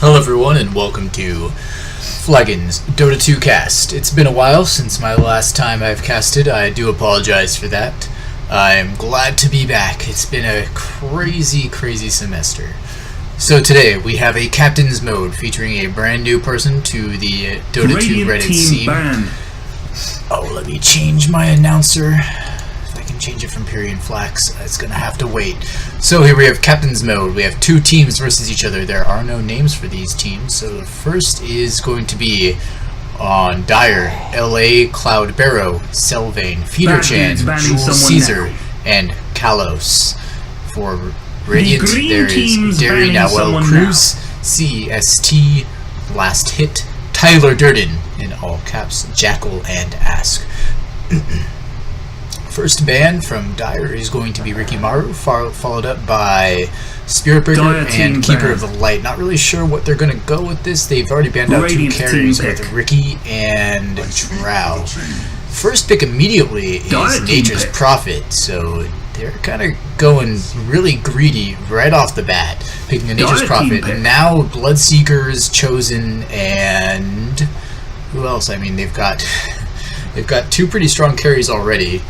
Hello everyone and welcome to Flag0n's Dota 2 cast. It's been a while since my last time I've casted. I do apologize for that. I'm glad to be back. It's been a crazy semester. So today we have a captain's mode featuring a brand new person to the Dota 2 Reddit scene. Oh, let me change my announcer. If I can change it from Period Flax, it's gonna have to wait. So here we have captain's mode. We have two teams versus each other. There are no names for these teams. So the first is going to be on Dire, LA, Cloud Barrow, Sylvain, Feederchan, Jules Caesar, and Kalos. For Radiant, there is Derry Nawel Cruz, CST, Last Hit, Tyler Durden, in all caps, Jackal, and Ask. First ban from Dire is going to be Ricky Maru, followed up by Spiritbreaker and Keeper of the Light. Not really sure what they're going to go with this. They've already banned out two carries with Ricky and Drow. First pick immediately is Nature's Prophet, so they're kind of going really greedy right off the bat, picking the Nature's Prophet. And now Bloodseeker's Chosen, and who else? I mean, they've got two pretty strong carries already.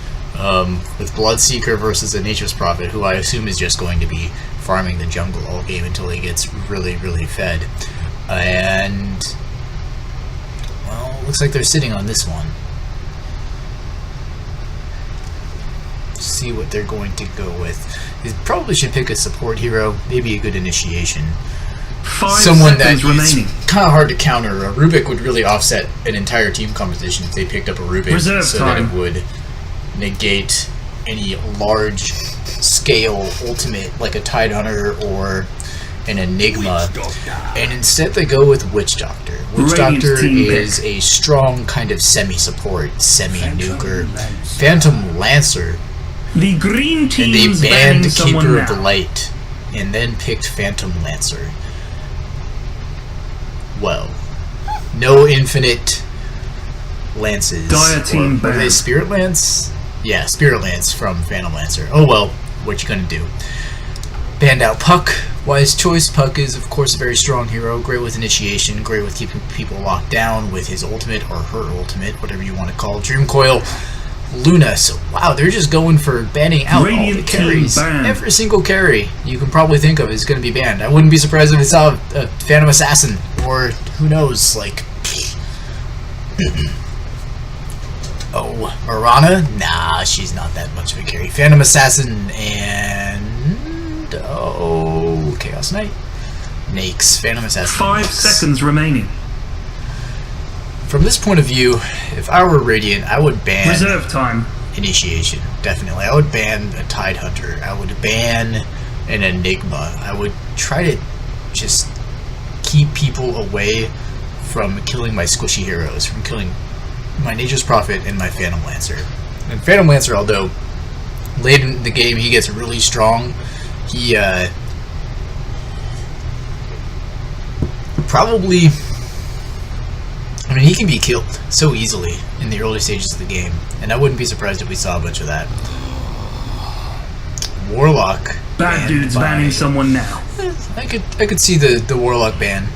With Bloodseeker versus a Nature's Prophet, who I assume is just going to be farming the jungle all game until he gets really fed. And, well, looks like they're sitting on this one. See what they're going to go with. They probably should pick a support hero, maybe a good initiation. Someone that is kind of hard to counter. A Rubik would really offset an entire team composition if they picked up a Rubik, so that it would negate any large scale ultimate like a Tide Hunter or an Enigma, and instead they go with Witch Doctor. Witch Doctor is a strong kind of semi-support, semi-nuker. Phantom Lancer. The green team, and they banned Keeper of the Light and then picked Phantom Lancer. Well, no infinite lances. Were they Spirit Lance? Yeah, Spirit Lance from Phantom Lancer. Oh well, what you gonna do? Banned out Puck. Wise choice. Puck is, of course, a very strong hero. Great with initiation. Great with keeping people locked down with his ultimate or her ultimate, whatever you want to call it. Dream Coil. Luna. So wow, they're just going for banning out all the carries. Every single carry you can probably think of is going to be banned. I wouldn't be surprised if I saw a Phantom Assassin, or who knows, like oh, Mirana? Nah, she's not that much of a carry. Phantom Assassin and Chaos Knight? Nakes. Phantom Assassin. 5 seconds remaining. From this point of view, if I were Radiant, I would ban reserve time. Initiation, definitely. I would ban a Tide Hunter. I would ban an Enigma. I would try to just keep people away from killing my squishy heroes, from killing my Nature's Prophet and my Phantom Lancer. And Phantom Lancer, although late in the game he gets really strong, he probably, I mean, he can be killed so easily in the early stages of the game, and I wouldn't be surprised if we saw a bunch of that. Warlock. Bad dude's banning someone now. I could see the Warlock ban.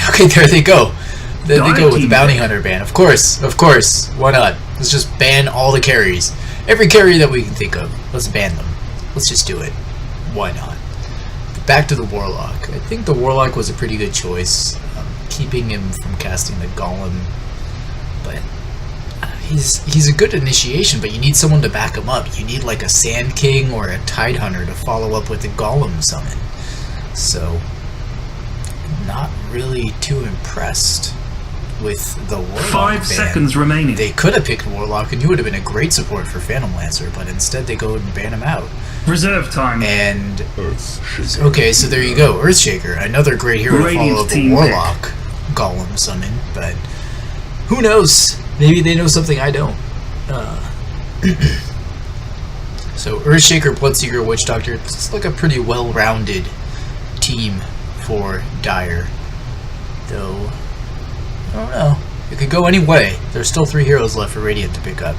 Okay, there they go. There they go with the Bounty Hunter ban. Of course. Why not? Let's just ban all the carries. Every carry that we can think of. Let's ban them. Let's just do it. Why not? But back to the Warlock. I think the Warlock was a pretty good choice. Keeping him from casting the Golem. But he's a good initiation, but you need someone to back him up. You need like a Sand King or a Tide Hunter to follow up with the Golem summon. So, not really too impressed with the Warlock 5 seconds remaining. They could have picked Warlock and you would have been a great support for Phantom Lancer, but instead they go and ban him out. Reserve time. And okay, so there you go. Earthshaker, another great hero to follow up a Warlock Golem summon, but who knows? Maybe they know something I don't. So Earthshaker, Bloodseeker, Witch Doctor, it's like a pretty well-rounded team for Dire. Though, I don't know. It could go any way. There's still 3 heroes left for Radiant to pick up.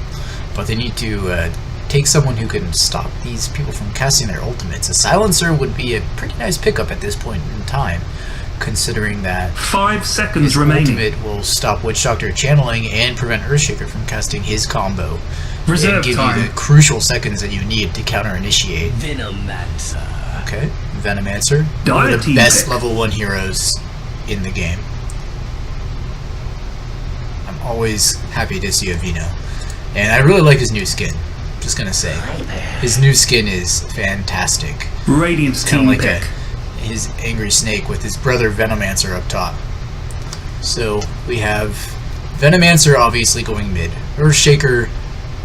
But they need to take someone who can stop these people from casting their ultimates. A Silencer would be a pretty nice pickup at this point in time. considering that 5 seconds his remaining. ultimate will stop Witch Doctor channeling and prevent Earthshaker from casting his combo. Reserve and give time. you the crucial seconds that you need to counter-initiate. Venomancer. Okay, Venomancer. One Dire of the team best pick. level 1 heroes in the game. I'm always happy to see a Veno. And I really like his new skin. Just gonna say. His new skin is fantastic. Radiant's Kind team of like pick. his angry snake with his brother Venomancer up top. So we have Venomancer obviously going mid. Earthshaker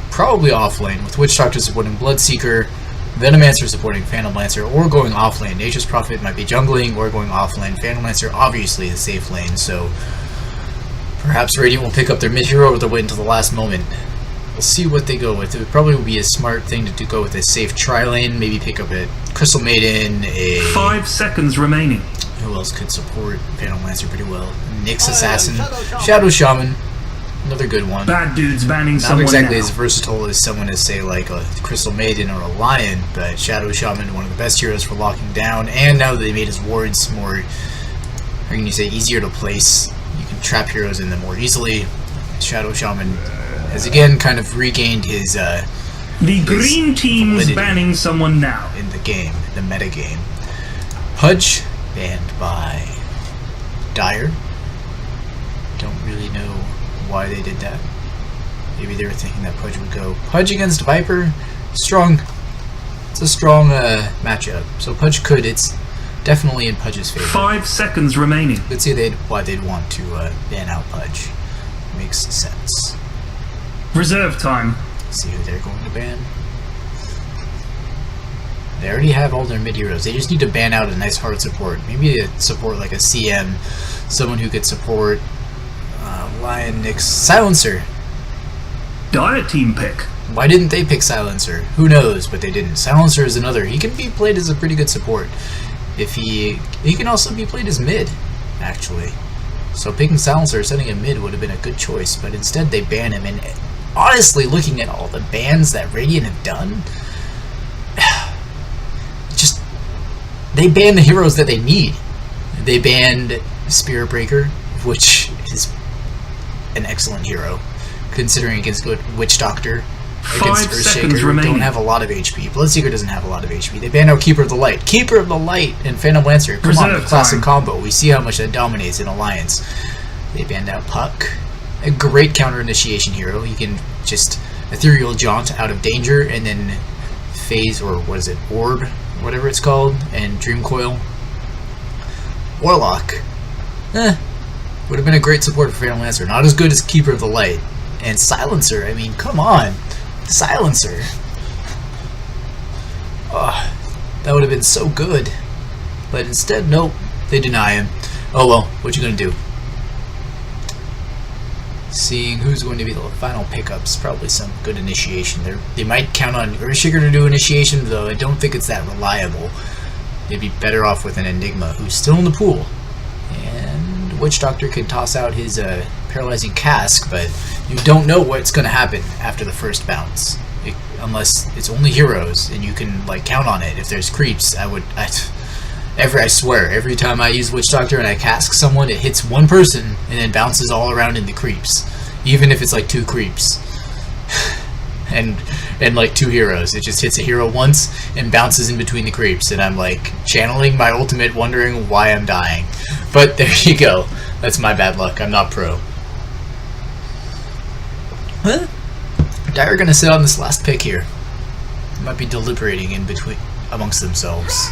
probably off lane with Witch Doctor supporting Bloodseeker, Venomancer supporting Phantom Lancer, or going off lane. Nature's Prophet might be jungling or going off lane. Phantom Lancer obviously the safe lane, so perhaps Radiant will pick up their mid hero or they'll wait until the last moment. We'll see what they go with. It would probably be a smart thing to go with a safe tri-lane, maybe pick up a Crystal Maiden, a... 5 seconds remaining. Who else could support Phantom Lancer pretty well? Nyx Assassin, Shadow Shaman, another good one. Bad dudes banning Not someone exactly now. as versatile as someone as, say, like a Crystal Maiden or a Lion, but Shadow Shaman, one of the best heroes for locking down, and now that they made his wards more, how can you say, easier to place, you can trap heroes in them more easily. Shadow Shaman has again kind of regained his The green team's validity banning someone now. in the game, the meta game. Pudge banned by Dire. Don't really know why they did that. Maybe they were thinking that Pudge would go Pudge against Viper. Strong. It's a strong matchup. So Pudge could. It's definitely in Pudge's favor. 5 seconds remaining. Let's see why they'd want to ban out Pudge. Makes sense. Reserve time. See who they're going to ban. They already have all their mid heroes. They just need to ban out a nice hard support. Maybe a support like a CM, someone who could support Lion, Nyx, Silencer. Dire team pick. Why didn't they pick Silencer? Who knows, but they didn't. Silencer is another. He can be played as a pretty good support. If he can also be played as mid, actually. So picking Silencer, setting him mid would have been a good choice, but instead they ban him. And honestly, looking at all the bans that Radiant have done, just they ban the heroes that they need. They banned Spirit Breaker, which is an excellent hero, considering against Witch Doctor, against 5 seconds Earthshaker, remaining. don't have a lot of HP. Bloodseeker doesn't have a lot of HP. They banned out Keeper of the Light. Keeper of the Light and Phantom Lancer. Come on, the Reserve classic time. combo. We see how much that dominates in Alliance. They banned out Puck. A great counter-initiation hero. He can just Ethereal Jaunt out of danger and then phase, or what is it, Orb, whatever it's called, and Dream Coil. Warlock. Would have been a great support for Phantom Lancer. Not as good as Keeper of the Light. And Silencer, I mean, come on. Silencer. Oh, that would have been so good. But instead, nope. They deny him. Oh well, what you gonna do? Seeing who's going to be the final pickups, probably some good initiation. They might count on Earthshaker to do initiation, though I don't think it's that reliable. They'd be better off with an Enigma, who's still in the pool. And Witch Doctor can toss out his Paralyzing Cask, but you don't know what's going to happen after the first bounce. Unless it's only heroes, and you can like count on it. If there's creeps, I swear, every time I use Witch Doctor and I cask someone, it hits one person and then bounces all around in the creeps. Even if it's like 2 creeps. and like 2 heroes. It just hits a hero once and bounces in between the creeps. And I'm like channeling my ultimate, wondering why I'm dying. But there you go. That's my bad luck. I'm not pro. Huh? Dire gonna sit on this last pick here. Might be deliberating in between amongst themselves.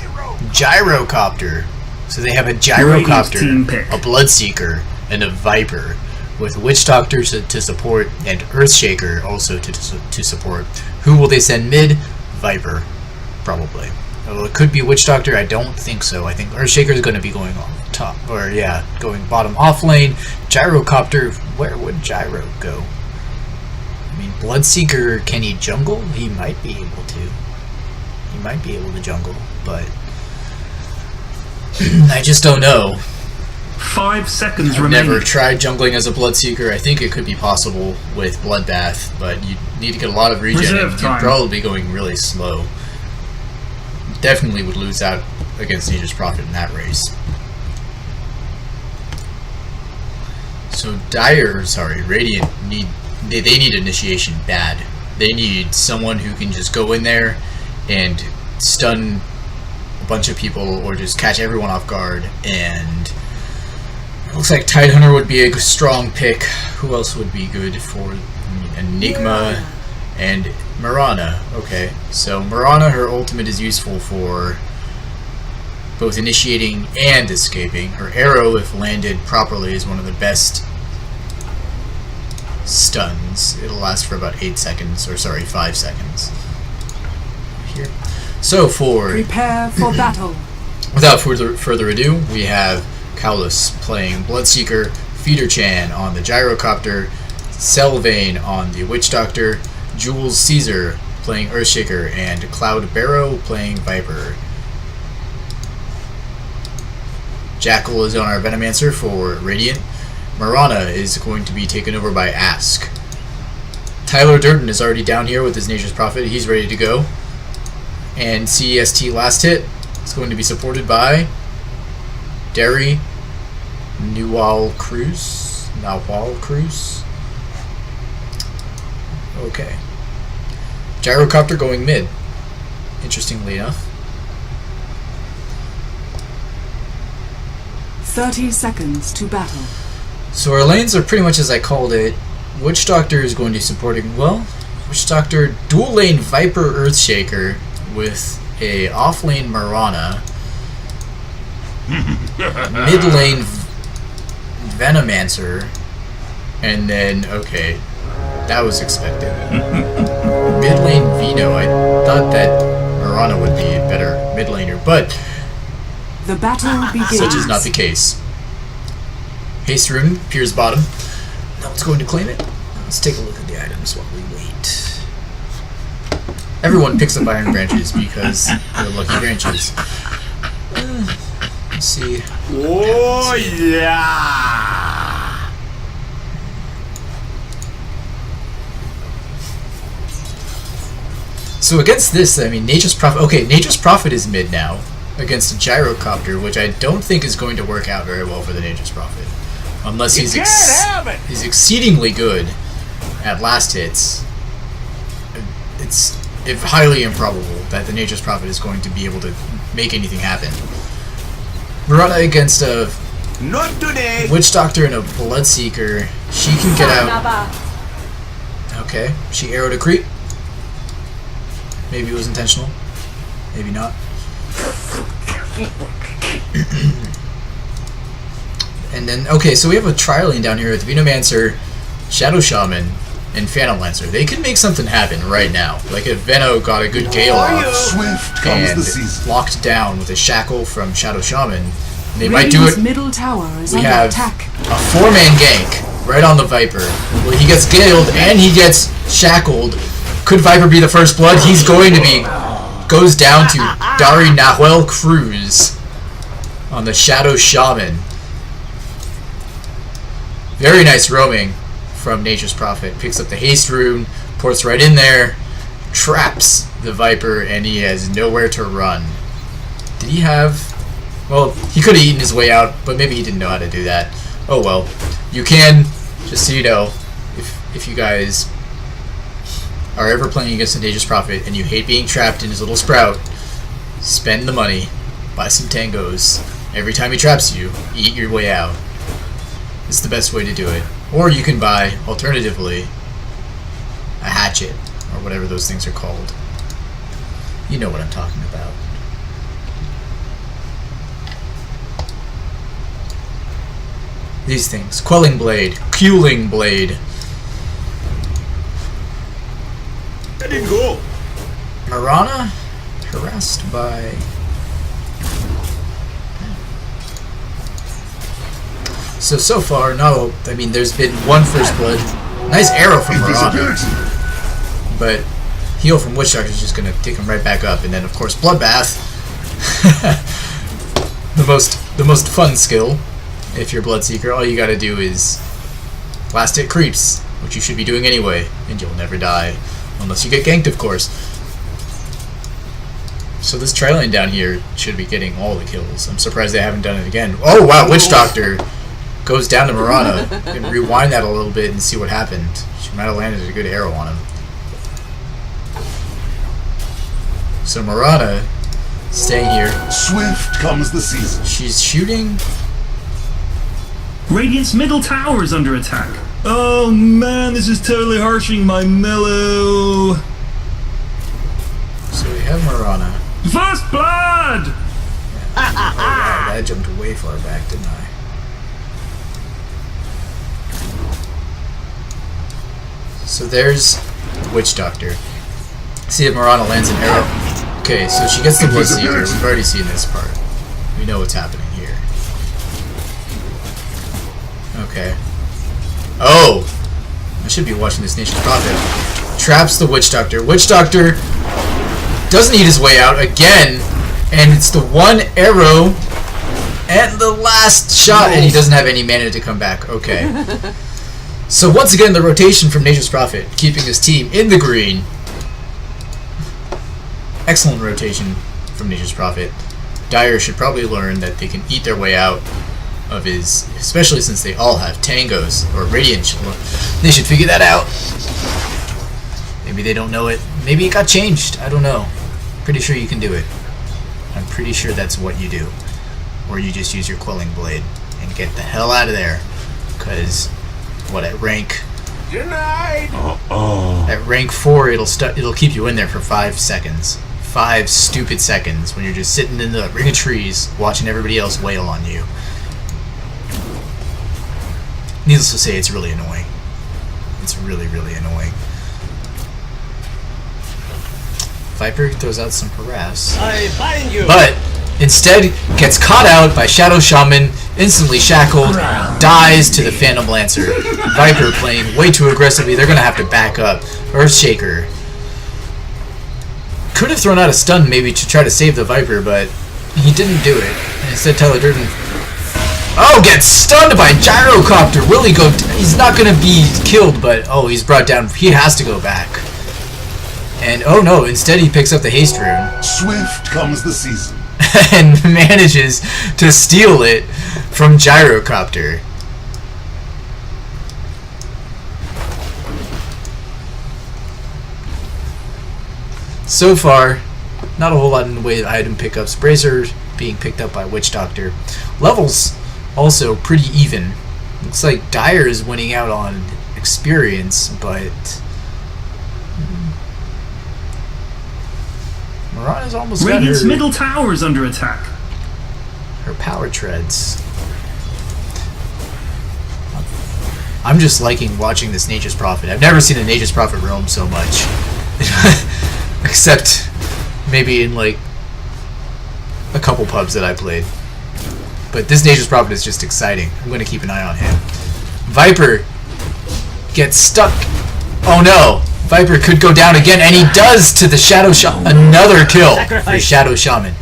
Gyrocopter. So they have a Gyrocopter, team pick. a Bloodseeker, and a Viper, with Witch Doctor to support and Earthshaker also to support. Who will they send mid? Viper, probably. Well, it could be Witch Doctor. I don't think so. I think Earthshaker is going to be going on top, or yeah, going bottom off lane. Gyrocopter. Where would Gyro go? I mean, Bloodseeker, can he jungle? He might be able to. He might be able to jungle, but I just don't know. 5 seconds I've remaining. never tried jungling as a Bloodseeker. I think it could be possible with Bloodbath, but you need to get a lot of regen, Reserve and you'd time. probably be going really slow. Definitely would lose out against Nature's Prophet in that race. So Radiant they need initiation bad. They need someone who can just go in there and stun a bunch of people or just catch everyone off guard. And it looks like Tidehunter would be a strong pick. Who else would be good for Enigma and Mirana? Okay, so Mirana, her ultimate is useful for both initiating and escaping. Her arrow, if landed properly, is one of the best stuns. It'll last for about 8 seconds, or sorry, 5 seconds. Here. So prepare for battle. Without further ado, we have Kaulus playing Bloodseeker, Feeder Chan on the Gyrocopter, Flag0n on the Witch Doctor, Jules Caesar playing Earthshaker, and Cloud Barrow playing Viper. Jackal is on our Venomancer for Radiant. Mirana is going to be taken over by Ask. Tyler Durden is already down here with his Nature's Prophet. He's ready to go. And CEST last hit is going to be supported by Derry Nawal Cruz. Okay. Gyrocopter going mid. Interestingly enough. 30 seconds to battle. So our lanes are pretty much as I called it. Witch Doctor is going to be supporting, well, Witch Doctor dual lane Viper Earthshaker with a off lane Mirana. Mid lane Venomancer. And then, okay, that was expected. Mid lane Vino. I thought that Mirana would be a better mid laner, but the battle begins. Such is not the case. Haste Rune appears bottom. No one's going to claim it. Let's take a look at the items while we wait. Everyone picks up Iron Branches because they're lucky branches. Let's see. Oh yeah! So against this, I mean, Nature's Prophet. Okay, Nature's Prophet is mid now against a Gyrocopter, which I don't think is going to work out very well for the Nature's Prophet. Unless he's exceedingly good at last hits. It's highly improbable that the Nature's Prophet is going to be able to make anything happen. Mirana against a Not today. Witch Doctor and a Bloodseeker. She can get out. Okay, she arrowed a creep. Maybe it was intentional. Maybe not. And then, okay, so we have a tri-lane down here with Venomancer, Shadow Shaman, and Phantom Lancer. They can make something happen right now. Like if Veno got a good Gale off Swift comes the and season. locked down with a Shackle from Shadow Shaman, they might do it. Middle tower is We under have attack. a 4-man gank right on the Viper. Well, he gets Galed and he gets Shackled. Could Viper be the first blood? He's going to be. Goes down to Dari Nahuel Cruz on the Shadow Shaman. Very nice roaming from Nature's Prophet. Picks up the Haste Rune, ports right in there, traps the Viper, and he has nowhere to run. Did he have... Well, he could have eaten his way out, but maybe he didn't know how to do that. Oh well. You can, just so you know, if you guys are ever playing against a Nature's Prophet and you hate being trapped in his little sprout, spend the money, buy some tangos. Every time he traps you, eat your way out. It's the best way to do it. Or you can buy, alternatively, a hatchet, or whatever those things are called. You know what I'm talking about. These things. Quelling Blade. Cueling Blade. Let it go. Mirana, harassed by... So far, no. I mean, there's been one first blood. Nice arrow from Mirana. But heal from Witch Doctor is just going to take him right back up. And then, of course, Bloodbath. the most fun skill. If you're Bloodseeker, all you got to do is last hit creeps, which you should be doing anyway, and you'll never die. Unless you get ganked, of course. So this tri-lane down here should be getting all the kills. I'm surprised they haven't done it again. Oh, wow, Witch Doctor goes down to Marana. You can rewind that a little bit and see what happened. She might have landed a good arrow on him. So Marana staying here. Swift comes the season. She's shooting. Radiant's middle tower is under attack. Oh man, this is totally harshing my mellow. So we have Marana. First blood! Oh, wow, I jumped way far back, didn't I? So there's Witch Doctor. See if Marana lands an arrow. Okay, so she gets the Bloodseeker. We've already seen this part. We know what's happening here. Okay. Oh! I should be watching this Nation's Prophet. Traps the Witch Doctor. Witch Doctor doesn't eat his way out again, and it's the one arrow and the last shot, and he doesn't have any mana to come back. Okay. So once again, the rotation from Nature's Prophet, keeping his team in the green. Excellent rotation from Nature's Prophet. Dire should probably learn that they can eat their way out of his, especially since they all have tangos or radiant. They should figure that out. Maybe they don't know it. Maybe it got changed. I don't know. Pretty sure you can do it. I'm pretty sure that's what you do. Or you just use your Quelling Blade and get the hell out of there. Because what, at rank Denied. at rank 4 it'll keep you in there for 5 seconds. 5 stupid seconds when you're just sitting in the ring of trees watching everybody else wail on you. Needless to say, it's really annoying. It's really, really annoying. Viper throws out some harass. I bind you. But instead gets caught out by Shadow Shaman, instantly shackled, dies to the Phantom Lancer. Viper playing way too aggressively. They're going to have to back up. Earthshaker could have thrown out a stun maybe to try to save the Viper, but he didn't do it. And instead Teledurden, oh, gets stunned by Gyrocopter. Will he go? He's not going to be killed, but oh, he's brought down. He has to go back. And oh no, instead he picks up the haste rune. Swift comes the season. And manages to steal it from Gyrocopter. So far, not a whole lot in the way of item pickups. Bracer being picked up by Witch Doctor. Levels also pretty even. Looks like Dire is winning out on experience, but Marana's almost got Radiant's her, middle tower is under attack. her power treads. I'm just liking watching this Nature's Prophet. I've never seen a Nature's Prophet roam so much. Except maybe in like a couple pubs that I played. But this Nature's Prophet is just exciting. I'm going to keep an eye on him. Viper gets stuck. Oh no! Viper could go down again, and he does to the Shadow Shaman. Another kill for Shadow Shaman.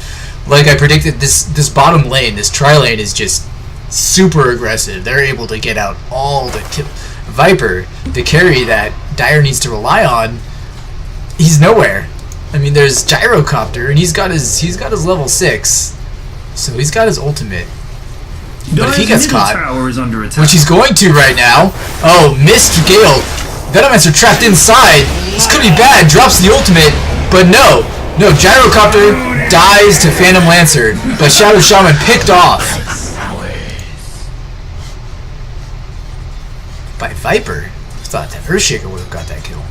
Like I predicted, this bottom lane, this tri-lane is just super aggressive. They're able to get out all the kill. Viper, the carry that Dire needs to rely on, he's nowhere. I mean, there's Gyrocopter, and he's got his level 6, so he's got his ultimate. But if he gets Middle caught, tower is under attack. which he's going to right now, oh, missed Gale. Venomancer trapped inside. This could be bad. Drops the ultimate, but no, Gyrocopter dies to Phantom Lancer, but Shadow Shaman picked off by Viper. I thought that Earthshaker would have got that kill.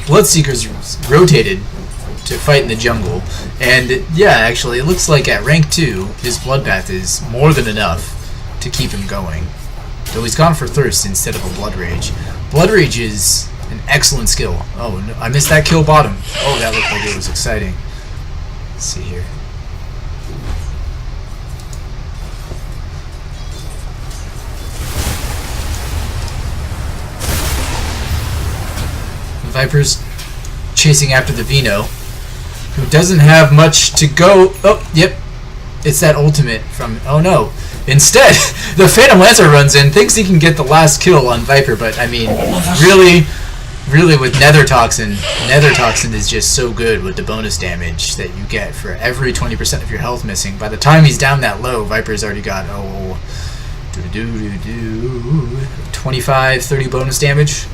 Bloodseeker's rotated to fight in the jungle, and yeah, actually, it looks like at rank 2, his Bloodbath is more than enough to keep him going. Though he's gone for Thirst instead of a Blood Rage. Blood Rage is an excellent skill. Oh, no, I missed that kill bottom. Oh, that looked like it was exciting. Let's see here. Viper's chasing after the Vino, who doesn't have much to go. Oh, yep. It's that ultimate from... Oh, no. Instead, the Phantom Lancer runs in, thinks he can get the last kill on Viper, but, I mean, really? really with Nether Toxin is just so good with the bonus damage that you get for every 20% of your health missing. By the time he's down that low, Viper's already got 25, 30 bonus damage,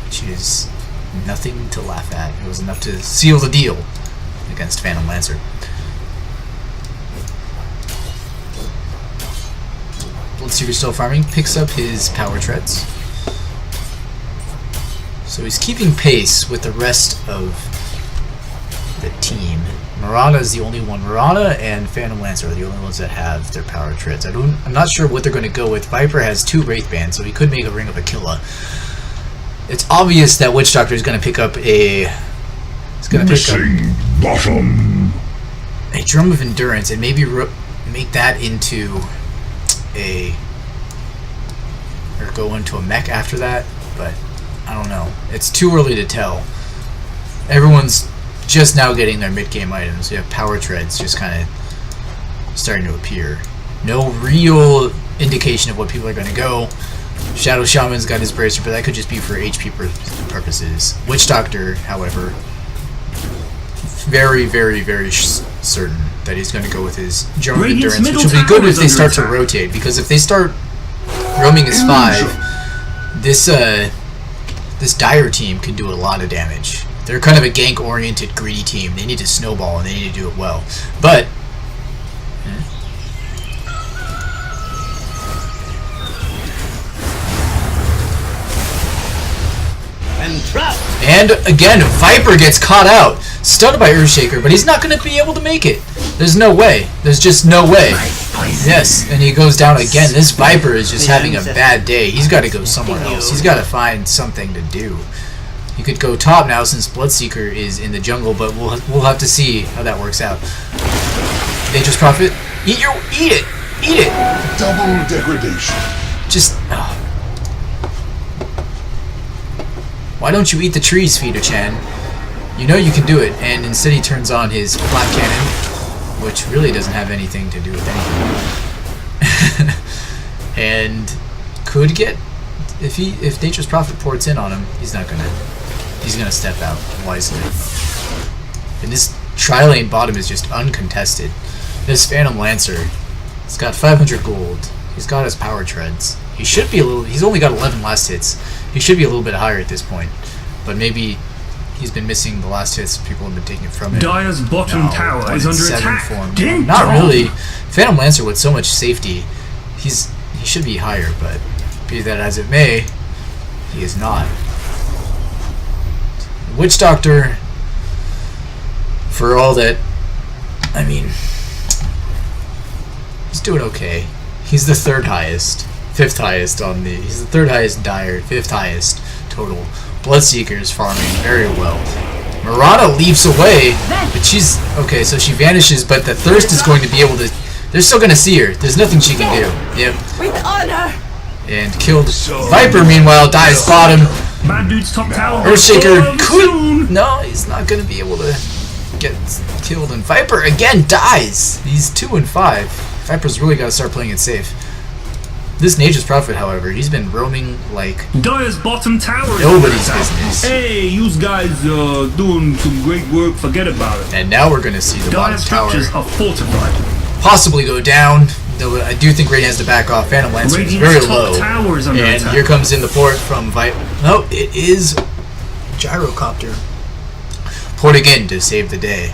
which is nothing to laugh at. It was enough to seal the deal against Phantom Lancer. Bloodseeker still farming, picks up his power treads. So he's keeping pace with the rest of the team. Marana is the only one. Marana and Phantom Lancer are the only ones that have their power treads. I'm not sure what they're going to go with. Viper has 2 Wraith Bands, so he could make a Ring of Aquila. It's obvious that Witch Doctor is going to pick up a... He's going to pick up Bottom. a Drum of Endurance and maybe make that into a... or go into a mech after that, but I don't know. It's too early to tell. Everyone's just now getting their mid-game items. You have power treads just kind of starting to appear. No real indication of what people are going to go. Shadow Shaman's got his bracer, but that could just be for HP purposes. Witch Doctor, however, very, very, very certain that he's going to go with his Drum of Radiant's Endurance, which middle will be good tower if is they start to under rotate, because if they start roaming as 5, this Dire team can do a lot of damage. They're kind of a gank-oriented, greedy team. They need to snowball, and they need to do it well. But... And again, Viper gets caught out. Stunned by Earthshaker, but he's not going to be able to make it. There's no way. There's just no way. Yes, and he goes down again. This Viper is just having a bad day. He's got to go somewhere else. He's got to find something to do. He could go top now since Bloodseeker is in the jungle, but we'll have to see how that works out. Nature's Prophet, eat it, eat it. Double degradation. Just why don't you eat the trees, Feeder-chan? You know you can do it, and instead he turns on his flat cannon, which really doesn't have anything to do with anything. And could get if Nature's Prophet ports in on him, he's gonna step out wisely. And this tri-lane bottom is just uncontested. This Phantom Lancer, he's got 500 gold. He's got his power treads. He should be he's only got 11 last hits. He should be a little bit higher at this point, but maybe he's been missing the last hits. People have been taking it from him. Dire's bottom tower is under 7 attack. form. Ding Not dong. really. Phantom Lancer with so much safety, he should be higher, but be that as it may, he is not. Witch Doctor, for all that, I mean, he's doing okay. He's the 3rd highest. 5th highest on the... He's the 3rd highest Dire, 5th highest total. Bloodseeker is farming very well. Marana leaps away, but she's... Okay, so she vanishes, but the Thirst is going to be able to... They're still going to see her. There's nothing she can do. Yep. With honor. And killed. Viper, meanwhile, dies bottom. Mad Dude's top tower. Earthshaker soon. could... No, he's not going to be able to get killed. And Viper, again, dies. He's 2 and 5. Viper's really got to start playing it safe. This Nature's Prophet, however, he's been roaming like Dire's bottom tower is nobody's under attack. business. Hey, you guys doing some great work. Forget about it. And now we're going to see the bottom Dire's tower structures are fortified. possibly go down. Though I do think Radiant has to back off. Phantom Lancer is Radiant's very top low. tower is under And attack. here comes in the port from Viper. No, it is Gyrocopter. Porting in to save the day.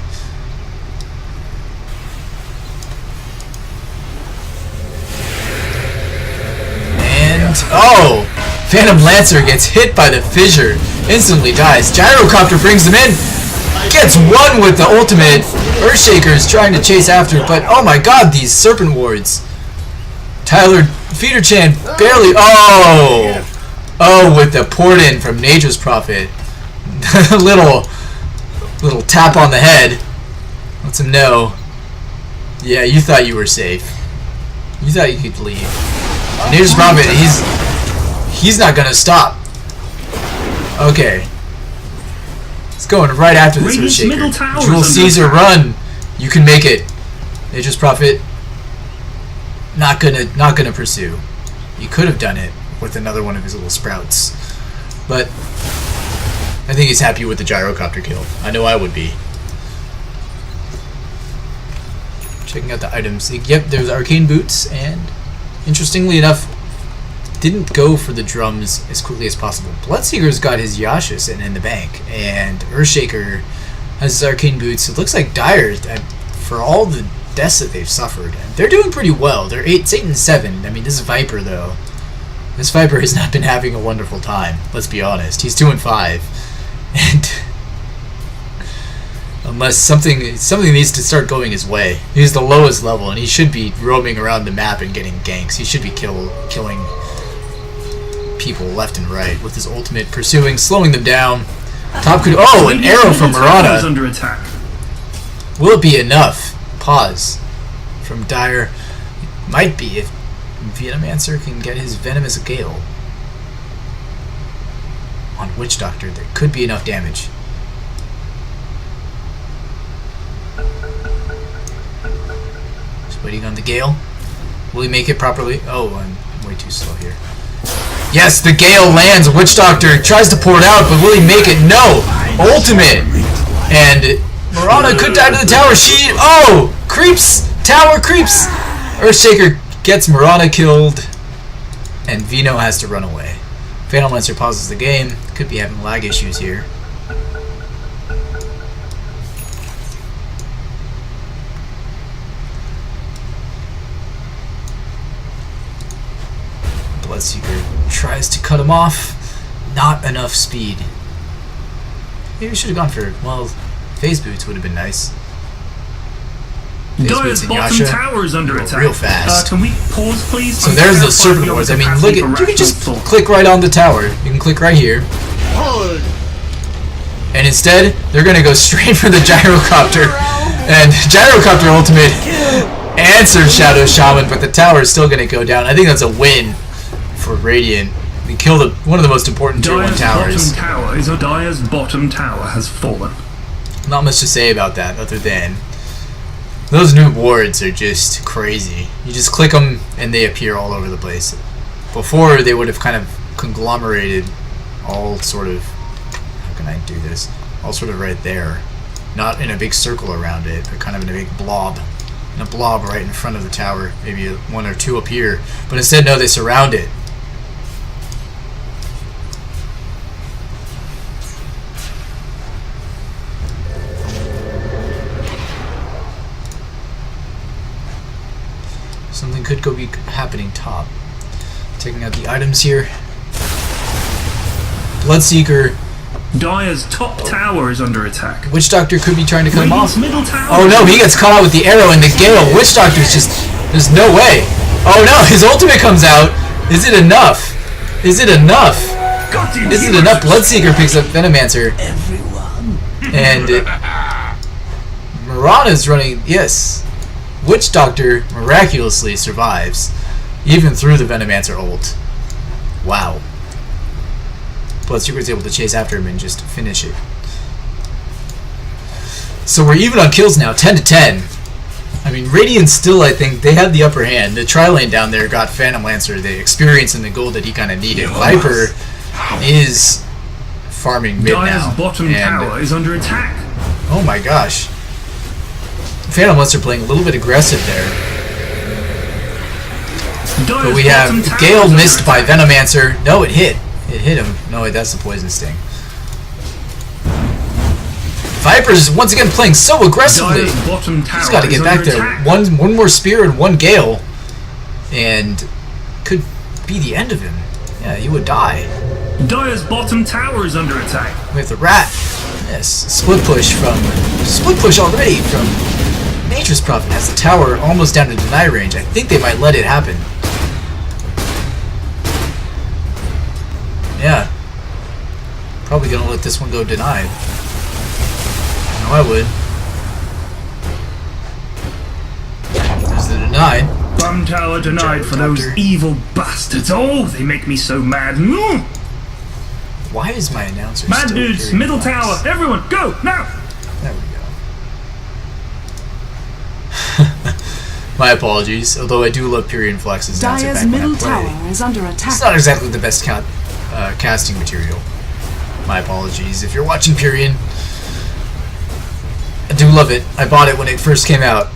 Oh! Phantom Lancer gets hit by the fissure, instantly dies. Gyrocopter brings him in, gets one with the ultimate. Earthshaker is trying to chase after, but oh my god, these Serpent Wards. Tyler, Feeder-chan barely. Oh! Oh, with the port in from Nature's Prophet. little tap on the head lets him know. Yeah, you thought you were safe. You thought you could leave. Nature's Prophet, he's not gonna stop. Okay. It's going right after this Radiant's middle Earthshaker. tower is Jewel under Caesar, attack. run! You can make it. Nature's Prophet, not gonna pursue. He could have done it with another one of his little sprouts, but I think he's happy with the gyrocopter kill. I know I would be. Checking out the items. Yep, there's arcane boots, and interestingly enough, didn't go for the drums as quickly as possible. Bloodseeker's got his Yasha sitting in the bank, and Earthshaker has his arcane boots. It looks like Dire, for all the deaths that they've suffered, they're doing pretty well. They're 8 and 7. I mean, this Viper though. This Viper has not been having a wonderful time. Let's be honest. He's 2 and 5, and unless something needs to start going his way, he's the lowest level, and he should be roaming around the map and getting ganks. He should be killing people left and right with his ultimate, pursuing, slowing them down. Top could an arrow from Murata. Under attack. Will it be enough? Pause. From Dire. It might be if Venomancer can get his Venomous Gale on Witch Doctor. There could be enough damage. Just waiting on the Gale. Will he make it properly? Oh, I'm way too slow here. Yes, the Gale lands. Witch Doctor tries to pour it out, but will he make it? No! Ultimate! And Murata could die to the tower. Creeps! Tower creeps! Earthshaker gets Murata killed, and Vino has to run away. Phantom Lancer pauses the game. Could be having lag issues here. Bloodseeker tries to cut him off. Not enough speed. Maybe we should have gone for, well, phase boots would have been nice. Dire's bottom tower is under attack. Real fast. Can we pause, please? So there's the serpent wars. I mean, look at, you can just click right on the tower. You can click right here. And instead, they're going to go straight for the gyrocopter. And gyrocopter ultimate answered Shadow Shaman, but the tower is still going to go down. I think that's a win for Radiant. We killed one of the most important tier 1 towers. Dire's bottom tower has fallen. Not much to say about that other than those new wards are just crazy. You just click them and they appear all over the place. Before, they would have kind of conglomerated all sort of, how can I do this? All sort of right there. Not in a big circle around it, but kind of in a big blob. And a blob right in front of the tower. Maybe 1 or 2 up here. But instead, no, they surround it. Something could be happening top. Taking out the items here. Bloodseeker. Dire's top tower is under attack. Witch Doctor could be trying to cut him off. Middle tower. Oh no, he gets caught out with the arrow and the Gale. Witch Doctor's just... There's no way. Oh no, his ultimate comes out. Is it enough? Is it enough? Is it enough? Bloodseeker picks up Venomancer. And Murata's running... Yes. Witch Doctor miraculously survives, even through the Venomancer ult. Wow. Bloodseeker's able to chase after him and just finish it. So we're even on kills now, 10 to 10. I mean, Radiant still, I think, they had the upper hand. The tri-lane down there got Phantom Lancer, the experience and the gold that he kind of needed. Viper is farming mid now. Dire's bottom tower is under attack. Oh my gosh. Phantom Lancer playing a little bit aggressive there. But we have Gale missed by Venomancer. No, it hit. It hit him. No, wait, that's the Poison Sting. Viper's once again playing so aggressively. He's got to get back there. One more spear and 1 Gale. And could be the end of him. Yeah, he would die. Dire's bottom tower is under attack. We have the Rat. Yes, split push already from Nature's Prophet. Has the tower almost down to deny range. I think they might let it happen. Yeah. Probably gonna let this one go denied. No, I would. There's the denied. Bum tower denied for those evil bastards. Oh, they make me so mad. Why is my announcer mad still dudes, very middle relaxed? tower, everyone, go, now! There we go. My apologies, although I do love Pyrian Flex's announcer Dire's back when I middle play. tower is under attack. It's not exactly the best casting material. My apologies. If you're watching Purian, I do love it. I bought it when it first came out.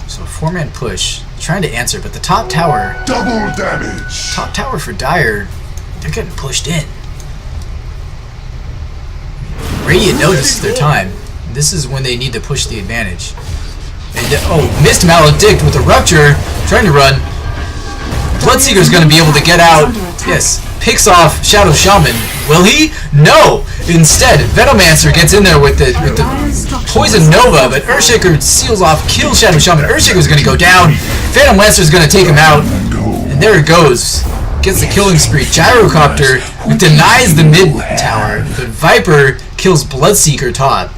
So 4-man push. Trying to answer, but the top tower... Double damage. Top tower for Dire, they're getting pushed in. Radiant knows this is their time. This is when they need to push the advantage. And missed Maledict with a rupture, trying to run. Bloodseeker's going to be able to get out. Yes, picks off Shadow Shaman. Will he? No! Instead, Venomancer gets in there with the Poison Nova, but Earthshaker seals off, kills Shadow Shaman. Earthshaker's going to go down. Phantom Lancer's going to take him out. And there it goes. Gets the killing spree. Gyrocopter denies the mid tower, but Viper kills Bloodseeker top.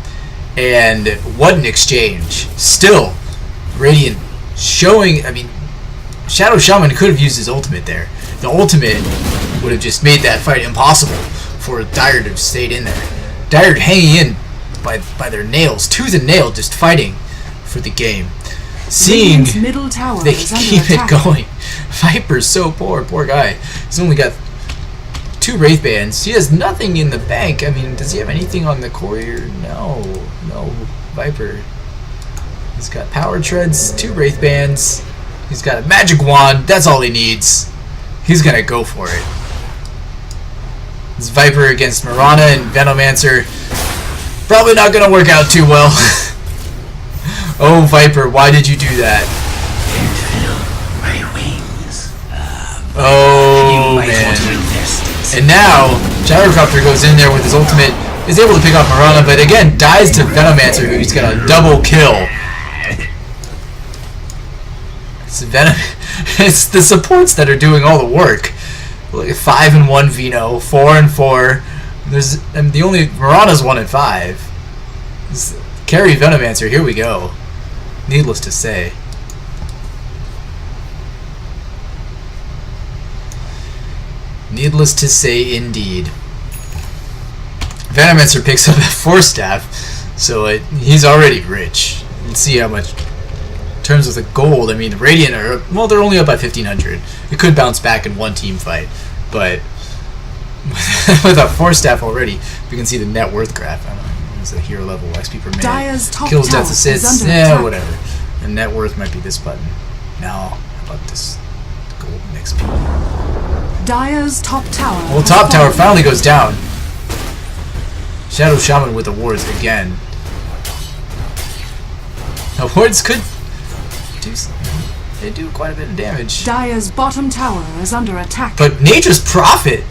And what an exchange. Still, Radiant showing, Shadow Shaman could have used his ultimate there. The ultimate would have just made that fight impossible for Dire to have stayed in there. Dire hanging in by their nails, tooth and nail, just fighting for the game. Seeing middle tower they keep it going. Viper's so poor guy. He's only got 2 Wraith Bands. He has nothing in the bank. Does he have anything on the courier? No, Viper. He's got Power Treads, 2 Wraith Bands. He's got a Magic Wand. That's all he needs. He's gonna go for it. It's Viper against Mirana and Venomancer. Probably not gonna work out too well. Oh, Viper, why did you do that? My wings. Oh, man. And now, Gyrocopter goes in there with his ultimate, is able to pick off Mirana, but again, dies to Venomancer, who's got a double kill. It's the supports that are doing all the work. Look at 5-1 Vino, 4-4. The only Mirana's 1-5. Carry Venomancer, here we go. Needless to say. Needless to say, indeed. Venomancer picks up a 4-staff, so he's already rich. Let's see how much. In terms of the gold, the Radiant are, well, they're only up by 1,500. It could bounce back in one team fight, but with a 4-staff already, we can see the net worth graph. I don't know, it's a hero level XP per minute. Kills, deaths, assists, whatever. And net worth might be this button. Now, how about this golden XP? Dire's top tower. Well, top tower finally goes down. Shadow Shaman with the wards again. Now, wards could do something. They do quite a bit of damage. Dire's bottom tower is under attack. But Nature's Prophet!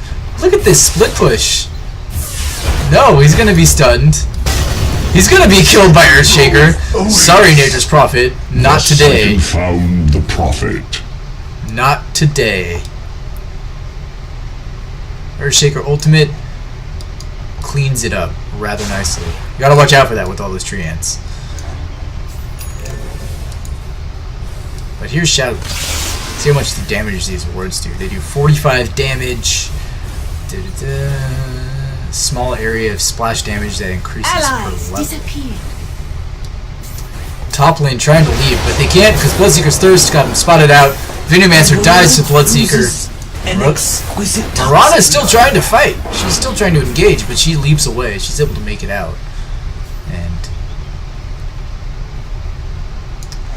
Look at this split push. No, he's gonna be stunned. He's gonna be killed by Earthshaker. Sorry, Nature's Prophet. Not today. Found the prophet. Not today. Earthshaker ultimate cleans it up rather nicely. You gotta watch out for that with all those tree ants. But here's Shadow. See how much the damage these wards do. They do 45 damage. Small area of splash damage that increases per level. Top lane trying to leave, but they can't because Bloodseeker's Thirst got him spotted out. Venomancer dies to Bloodseeker. Mirana is still trying to fight. She's still trying to engage, but she leaps away. She's able to make it out. And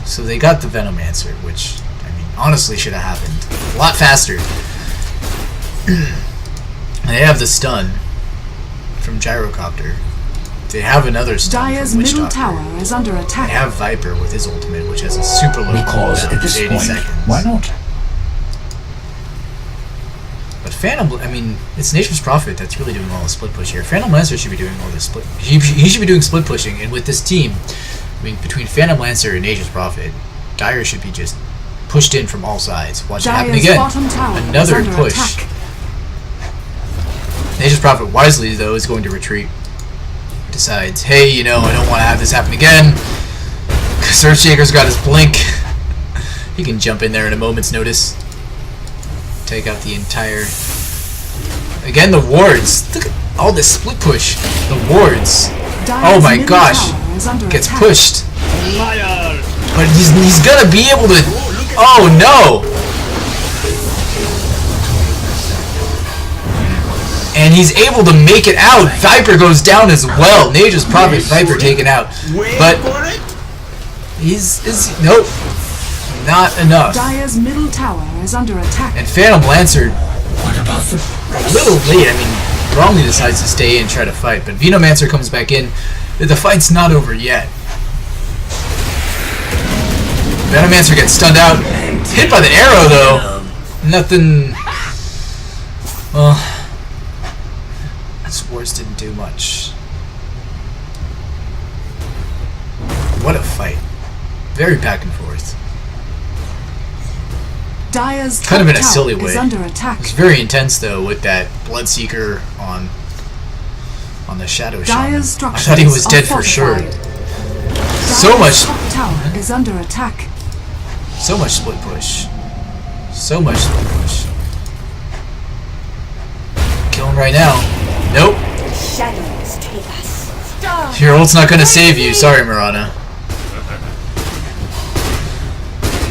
so they got the Venomancer, which, honestly should have happened a lot faster. They have the stun from Gyrocopter. They have another stun Dire's from Witch middle Doctor. tower is under attack. They have Viper with his ultimate, which has a super low Because cooldown at this of 80 point, seconds. why not? But Phantom, it's Nature's Prophet that's really doing all the split push here. Phantom Lancer should be doing all this split. He should be doing split pushing, and with this team, between Phantom Lancer and Nature's Prophet, Dire should be just pushed in from all sides. Watch it happen Dire's again. bottom tower is Another under push. attack. Nature's Prophet wisely, though, is going to retreat. Decides, hey, I don't want to have this happen again. Because Earthshaker's got his blink. He can jump in there at a moment's notice. Take out the entire... Again, the wards. Look at all this split push. The wards. Dire's Oh my middle gosh. tower is under Gets attack. pushed. Liar! But he's gonna be able to... Oh no! And he's able to make it out. Viper goes down as well. Nature's Prophet, Viper taken out. But nope. Not enough. Dire's middle tower is under attack. And Phantom Lancer, a little late. I mean, wrongly decides to stay and try to fight. But Venomancer comes back in. The fight's not over yet. Venomancer gets stunned out. Hit by the arrow, though. Nothing... Well... Wars didn't do much. What a fight. Very back and forth. Dire's kind of in a tower silly way. Is under attack. It's very intense though with that Bloodseeker on the Shadow Shaman. I thought he was dead for sure. So much top tower is under attack. So much split push. So much split push. Kill him right now. Nope. Shadows take us. Your ult's not gonna save you. Sorry, Mirana.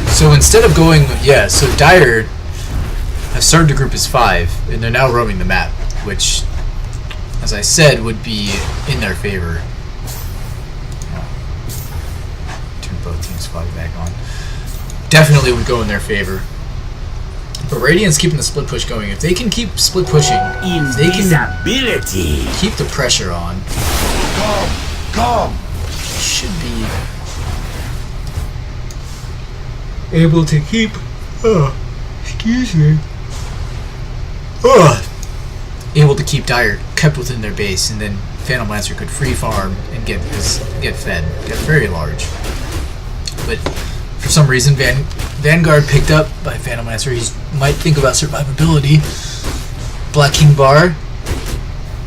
So instead of going... Yeah, so Dire have started to group as 5, and they're now roaming the map, which, as I said, would be in their favor. Turn both teams' flag back on. Definitely would go in their favor. But Radiant's keeping the split push going. If they can keep split pushing, if they can keep the pressure on, should be able to keep, able to keep Dire kept within their base, and then Phantom Lancer could free farm and get fed, get very large. But for some reason, Vanguard picked up by Phantom Lancer. He might think about survivability. Black King Bar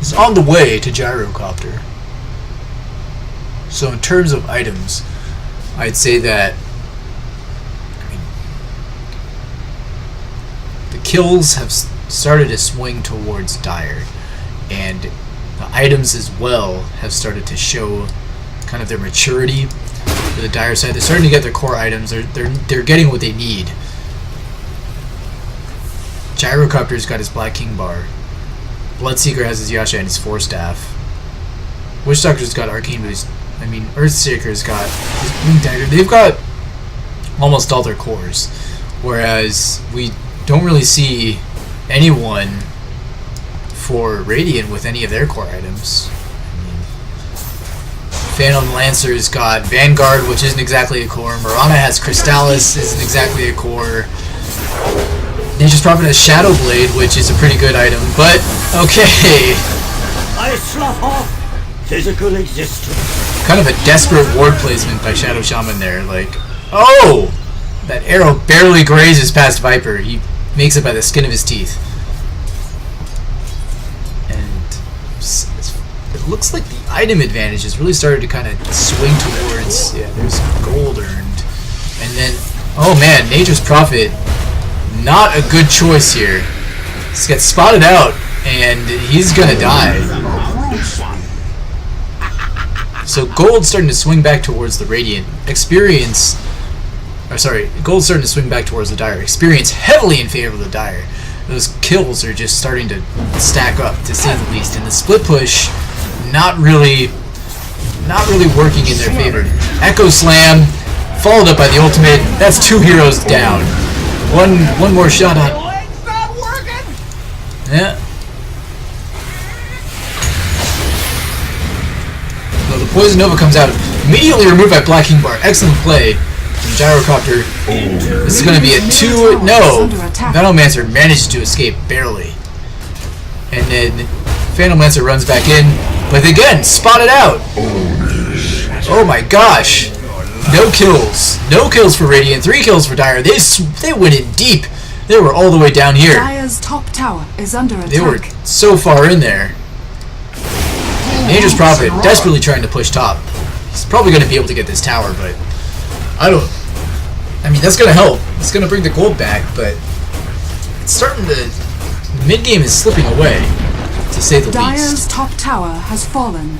is on the way to Gyrocopter. So in terms of items, I'd say that the kills have started to swing towards Dire, and the items as well have started to show kind of their maturity. For the Dire side, they're starting to get their core items. They're getting what they need. Gyrocopter's got his Black King Bar. Bloodseeker has his Yasha and his Force Staff. Witch Doctor's got Arcane Boost. I mean, Earthshaker's got his Blink Dagger. They've got almost all their cores, whereas we don't really see anyone for Radiant with any of their core items. Phantom Lancer's got Vanguard, which isn't exactly a core. Mirana has Crystallis, isn't exactly a core. Nature's Prophet has Shadow Blade, which is a pretty good item, but okay. I slough off physical existence. Kind of a desperate ward placement by Shadow Shaman there. Like, oh! That arrow barely grazes past Viper. He makes it by the skin of his teeth. It looks like the item advantage has really started to kind of swing towards... Yeah, there's gold earned. And then... Oh man, Nature's Prophet. Not a good choice here. He's got spotted out, and he's gonna die. So gold's starting to swing back towards the Radiant. Experience... Or sorry, gold's starting to swing back towards the Dire. Experience heavily in favor of the Dire. Those kills are just starting to stack up, to say the least. And the split push... Not really working in their favor. Echo Slam, followed up by the ultimate. That's 2 heroes down. One more shot on. Yeah. So the Poison Nova comes out, immediately removed by Black King Bar. Excellent play from Gyrocopter. This is going to be a 2. No, Venomancer managed to escape barely, and then Phantom Lancer runs back in. But again, spotted out! Oh my gosh! No kills. No kills for Radiant. 3 kills for Dire. They went in deep. They were all the way down here. Dire's top tower is under attack. They were so far in there. Nature's Prophet desperately trying to push top. He's probably going to be able to get this tower, but I mean, that's going to help. It's going to bring the gold back, but it's starting to... The mid-game is slipping away, to say the Dire's least. top tower has fallen.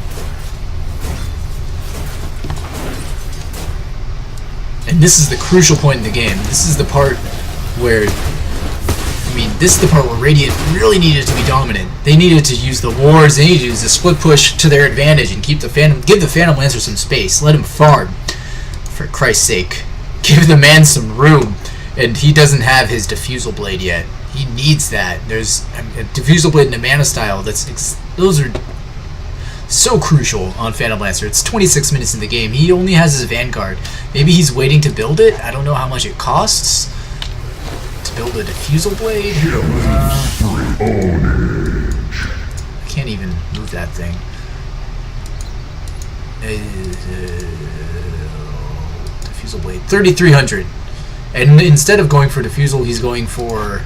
And this is the crucial point in the game. This is the part where, this is the part where Radiant really needed to be dominant. They needed to use the wards, they needed to use the split push to their advantage and give the Phantom Lancer some space. Let him farm. For Christ's sake. Give the man some room. And he doesn't have his Diffusal Blade yet. He needs that. There's a Diffusal Blade and a Mana Style. Those are so crucial on Phantom Lancer. It's 26 minutes in the game. He only has his Vanguard. Maybe he's waiting to build it. I don't know how much it costs to build a Diffusal Blade. I can't even move that thing. Diffusal Blade. 3,300. And instead of going for Diffusal, he's going for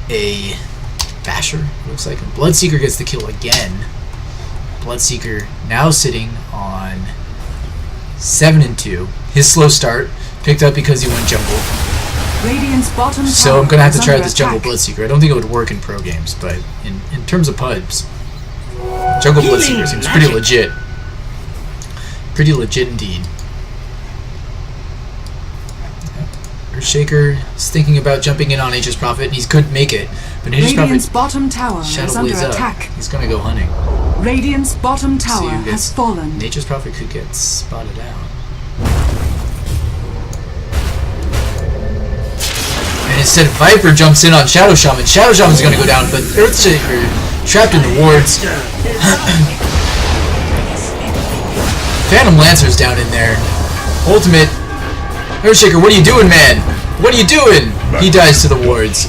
a Basher, looks like. Bloodseeker gets the kill again. Bloodseeker now sitting on 7 and 2. His slow start picked up because he went jungle. Radiant's bottom tower So I'm gonna have to is try under this jungle attack. Bloodseeker. I don't think it would work in pro games, but in terms of pubs, jungle Bloodseeker seems pretty legit. Pretty legit indeed. Earthshaker is thinking about jumping in on Nature's Prophet. He could make it, but Nature's Radiant's Prophet bottom tower is Shadow under Blaze up. attack. He's gonna go hunting. Radiant's bottom See tower who has gets- fallen. Nature's Prophet could get spotted out. And instead Viper jumps in on Shadow Shaman. Shadow Shaman's gonna go down, but Earthshaker trapped in the wards. Phantom Lancer's down in there. Ultimate. Earthshaker, what are you doing, man? What are you doing? He dies to the wards.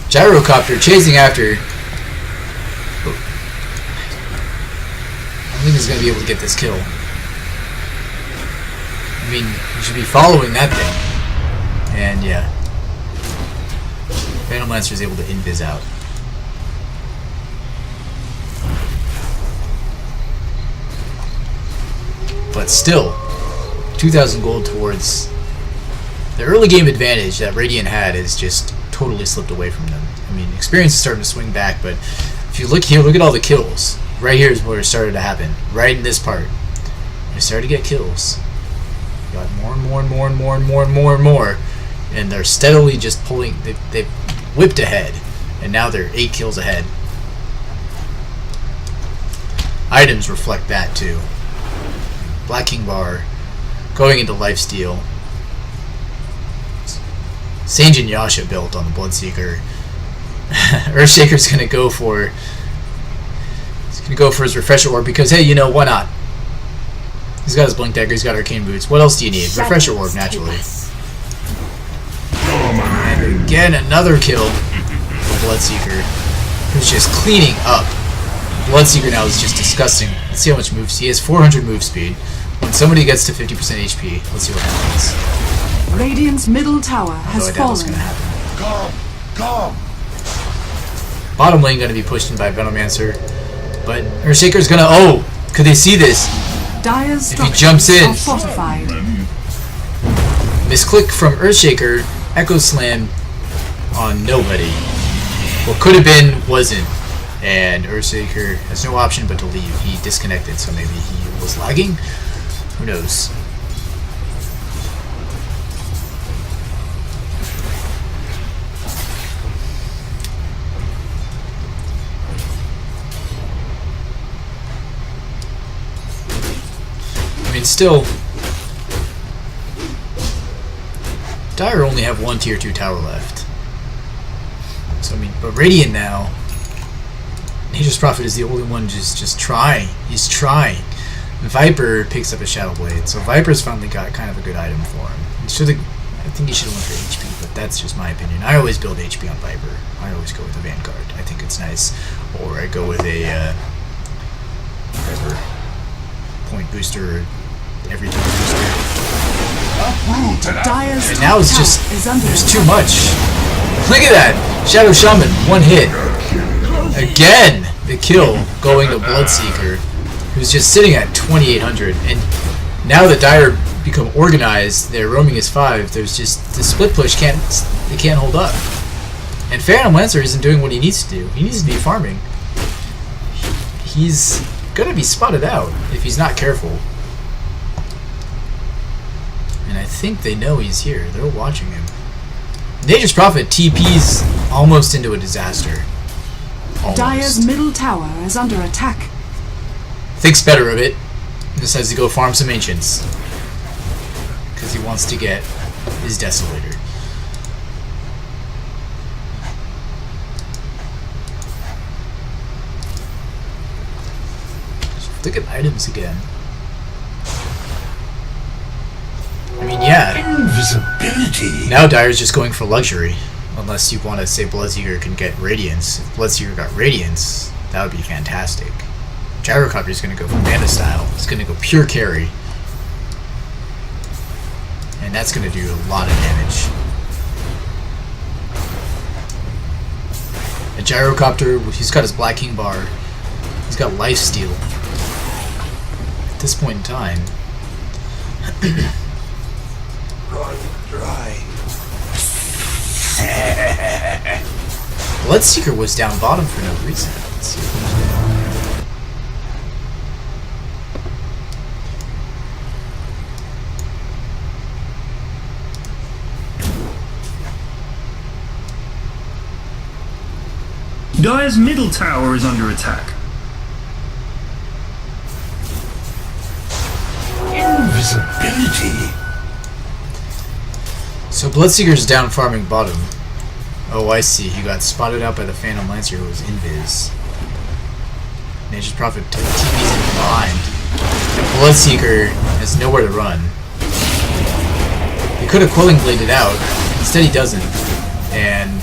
Gyrocopter chasing after. I don't think he's going to be able to get this kill. You should be following that thing. And yeah. Phantom Lancer is able to invis out. But still, 2,000 gold towards the early game advantage that Radiant had is just totally slipped away from them. Experience is starting to swing back, but if you look here, look at all the kills. Right here is where it started to happen. Right in this part. They started to get kills. Got more and more and more and more and more and more and more. And they're steadily just pulling, they've whipped ahead. And now they're 8 kills ahead. Items reflect that too. Black King Bar going into lifesteal. Sanjin Yasha built on the Bloodseeker. Earthshaker's gonna go for his Refresher Orb because hey, why not? He's got his Blink Dagger, he's got Arcane Boots. What else do you need? Refresher Orb, naturally. And again, another kill for Bloodseeker, who's just cleaning up. Bloodseeker now is just disgusting. Let's see how much moves. He has 400 move speed. When somebody gets to 50% HP, let's see what happens. Radiant's middle tower has I doubt what's gonna fallen. happen. Come. Bottom lane gonna be pushed in by Venomancer, but Earthshaker's gonna. Oh, could they see this? Dire's If he jumps structures in. are fortified. Misclick from Earthshaker, Echo Slam on nobody. What could have been wasn't, and Earthshaker has no option but to leave. He disconnected, so maybe he was lagging. Who knows? Still, Dire only have one tier 2 tower left. So but Radiant now, Nature's Prophet is the only one just trying. He's trying. Viper picks up a Shadow Blade, so Viper's finally got kind of a good item for him. I think he should have went for HP, but that's just my opinion. I always build HP on Viper. I always go with a Vanguard. I think it's nice, or I go with a whatever point booster. Everything booster. Dire's And now it's just tower is under there's attack. too much. Look at that! Shadow Shaman, 1 hit. Again, the kill going to Bloodseeker, who's just sitting at 2,800. And now that Dire become organized, their roaming is 5. There's just the split push can't hold up. And Phantom Lancer isn't doing what he needs to do. He needs to be farming. He's gonna be spotted out if he's not careful. think they know he's here. They're watching him. Nature's Prophet TP's almost into a disaster. Almost. Dire's middle tower is under attack. Thinks better of it. Decides to go farm some ancients. Because he wants to get his Desolator. Just look at items again. I mean, yeah. Invisibility. Now Dire's just going for luxury. Unless you want to say Bloodseeker can get Radiance. If Bloodseeker got Radiance, that would be fantastic. Gyrocopter's going to go for Mana Style. It's going to go pure carry. And that's going to do a lot of damage. A Gyrocopter, he's got his Black King bar. He's got Lifesteal. At this point in time. Run dry. Bloodseeker was down bottom for no reason. Let's see what he's doing. Dire's middle tower is under attack. Invisibility. So Bloodseeker's down farming bottom. Oh, I see. He got spotted out by the Phantom Lancer who was invis. Nature's Prophet TP's in behind. And Bloodseeker has nowhere to run. He could have Quelling Bladed out. Instead he doesn't. And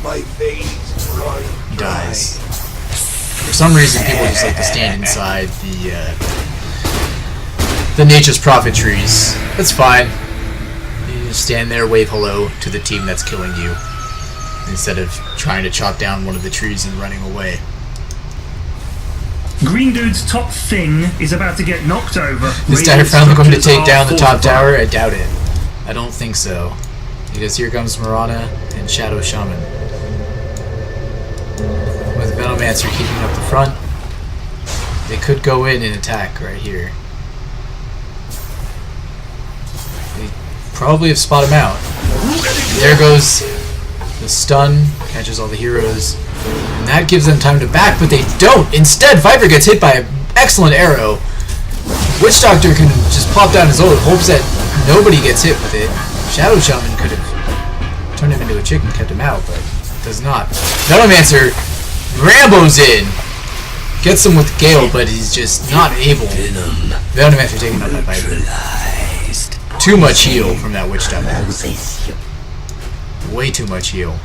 My veins run he dry. dies. For some reason people just like to stand inside the Nature's Prophet trees. That's fine. You just stand there, wave hello to the team that's killing you. Instead of trying to chop down one of the trees and running away. Green Dude's top thing is about to get knocked over. Is Dire finally going to take down the top tower? I doubt it. I don't think so. Because here comes Mirana and Shadow Shaman. With Venomancer keeping up the front, they could go in and attack right here. They probably have spotted him out. There goes the stun, catches all the heroes, and that gives them time to back, but they don't. Instead, Viper gets hit by an excellent arrow. Witch Doctor can just pop down his ult, hopes that nobody gets hit with it. Shadow Shaman could have turned him into a chicken, kept him out, but does not. Venomancer Rambo's in, gets him with Gale, but he's just not able. Venomancer taken out by Viper. Too much heal from that Witch Doctor. Way too much heal.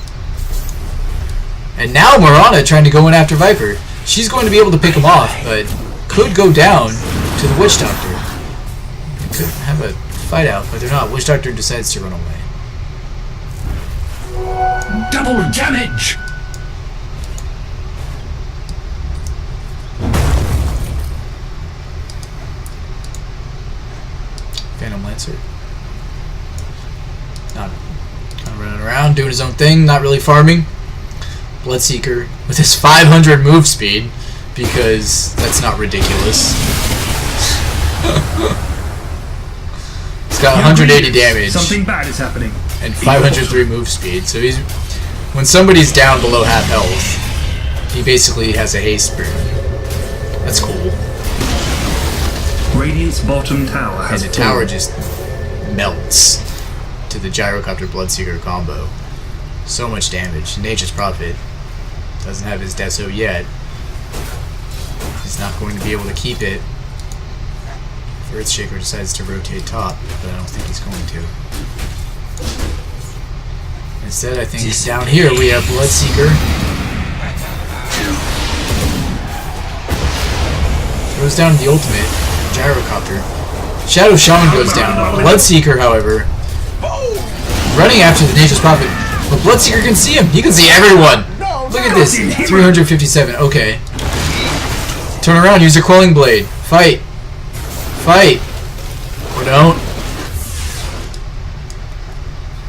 And now Mirana trying to go in after Viper. She's going to be able to pick him off, but could go down to the Witch Doctor. They could have a fight out, but they're not. Witch Doctor decides to run away. Double damage. Phantom Lancer. Not kind of running around, doing his own thing, not really farming. Bloodseeker with his 500 move speed, because that's not ridiculous. He's got 180 damage Something bad is happening. and 503 move speed, so he's when somebody's down below half health, he basically has a haste burn. That's cool. Radiant's bottom tower And has the tower fallen. just melts to the Gyrocopter Bloodseeker combo. So much damage. Nature's Prophet doesn't have his Deso yet. He's not going to be able to keep it. If Earthshaker decides to rotate top, but I don't think he's going to. Instead, I think down here we have Bloodseeker. Throws down the ultimate. Gyrocopter. Shadow Shaman goes down. Bloodseeker, however, running after the Nature's Prophet. But Bloodseeker can see him. He can see everyone. Look at this. 357. Okay. Turn around. Use your Quelling Blade. Fight. Fight. Or don't.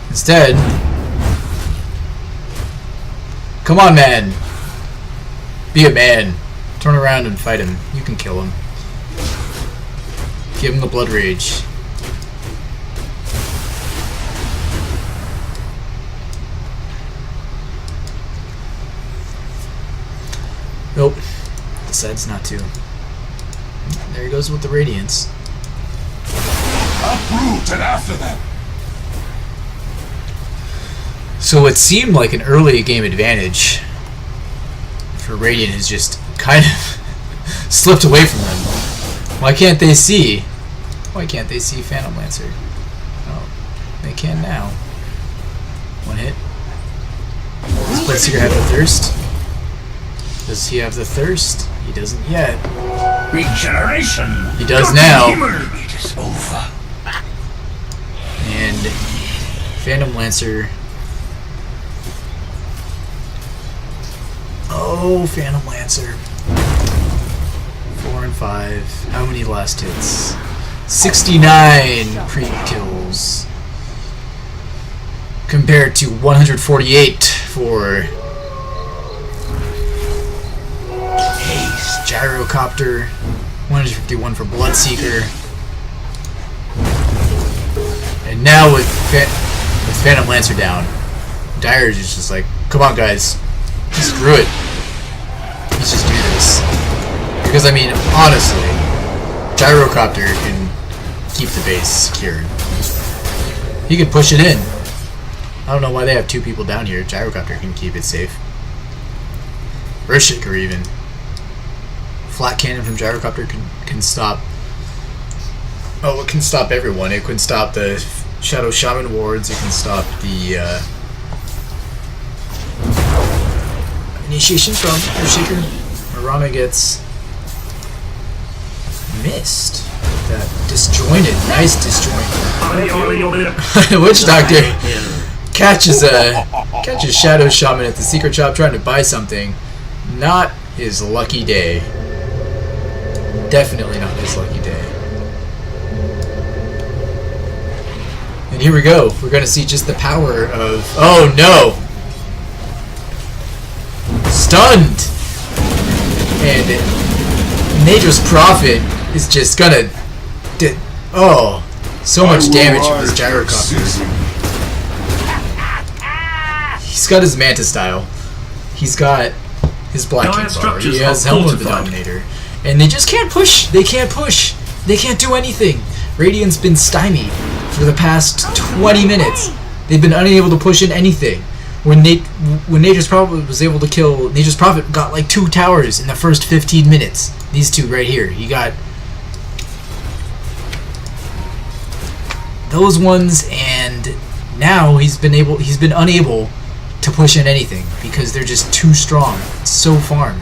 Instead. Come on, man. Be a man. Turn around and fight him. You can kill him. Give him the Blood Rage. Nope. Decides not to. There he goes with the Radiance. Uproot and after them. So what seemed like an early game advantage for Radiant has just kind of slipped away from them. Why can't they see? Why can't they see Phantom Lancer? Oh, they can now. One hit. Does Bloodseeker have the thirst? Does he have the thirst? He doesn't yet. Regeneration. He does now. It is over. And Phantom Lancer. Oh, Phantom Lancer. 4 and 5. How many last hits? 69 pre-kills. Compared to 148 for Gyrocopter. 151 for Bloodseeker. And now with Phantom Lancer down, Dire is just like, come on guys, screw it. Let's just do this. Because I mean, honestly, Gyrocopter can keep the base secured. He can push it in. I don't know why they have 2 people down here. Gyrocopter can keep it safe. Earthshaker even. Flat cannon from Gyrocopter can stop. Oh, it can stop everyone. It can stop the Shadow Shaman wards. It can stop the initiation from Earthshaker. Marana gets missed. That disjointed, nice disjoint. Witch Doctor catches Shadow Shaman at the Secret Shop trying to buy something. Not his lucky day. Definitely not his lucky day. And here we go. We're going to see just the power of... Oh no! Stunned! And Nature's Prophet is just gonna... Oh! So much damage with his Gyrocopter. He's got his Manta style. He's got his Black King Bar. He has Helm of the Dominator. And they just can't push. They can't push. They can't do anything. Radiant's been stymied for the past 20 minutes. They've been unable to push in anything. When Nature's Prophet was able to kill... Nature's Prophet got like 2 towers in the first 15 minutes. These 2 right here. He got... those ones, and now he's been unable to push in anything because they're just too strong. It's so farmed.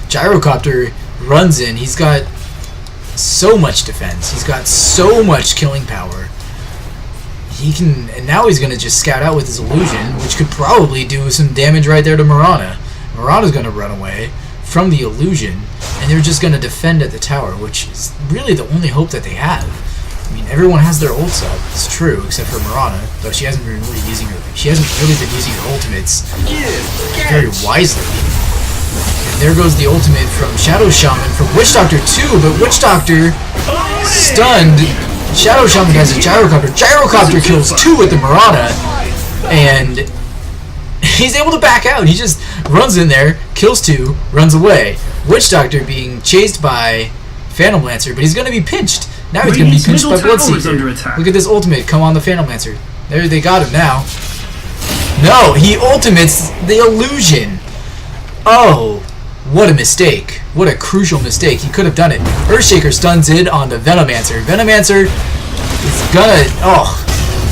Gyrocopter runs in. He's got so much defense. He's got so much killing power. He can, and now he's gonna just scout out with his illusion, which could probably do some damage right there to Marana. Marana's gonna run away from the illusion, and they're just gonna defend at the tower, which is really the only hope that they have. I mean, everyone has their ults up. It's true, except for Marana, though she hasn't been really using her. She hasn't really been using her ultimates very wisely. And there goes the ultimate from Shadow Shaman from Witch Doctor too, but Witch Doctor stunned. Shadow Shaman has a Gyrocopter. Gyrocopter kills 2 with the Marana, and he's able to back out. He just runs in there, kills 2, runs away. Witch Doctor being chased by Phantom Lancer, but he's going to be pinched. Now he's going to be pinched by Bloodseeker. Look at this ultimate come on the Phantom Lancer. There, they got him now. No, he ultimates the illusion. Oh, what a mistake. What a crucial mistake. He could have done it. Earthshaker stuns in on the Venomancer. Venomancer is gonna... Oh,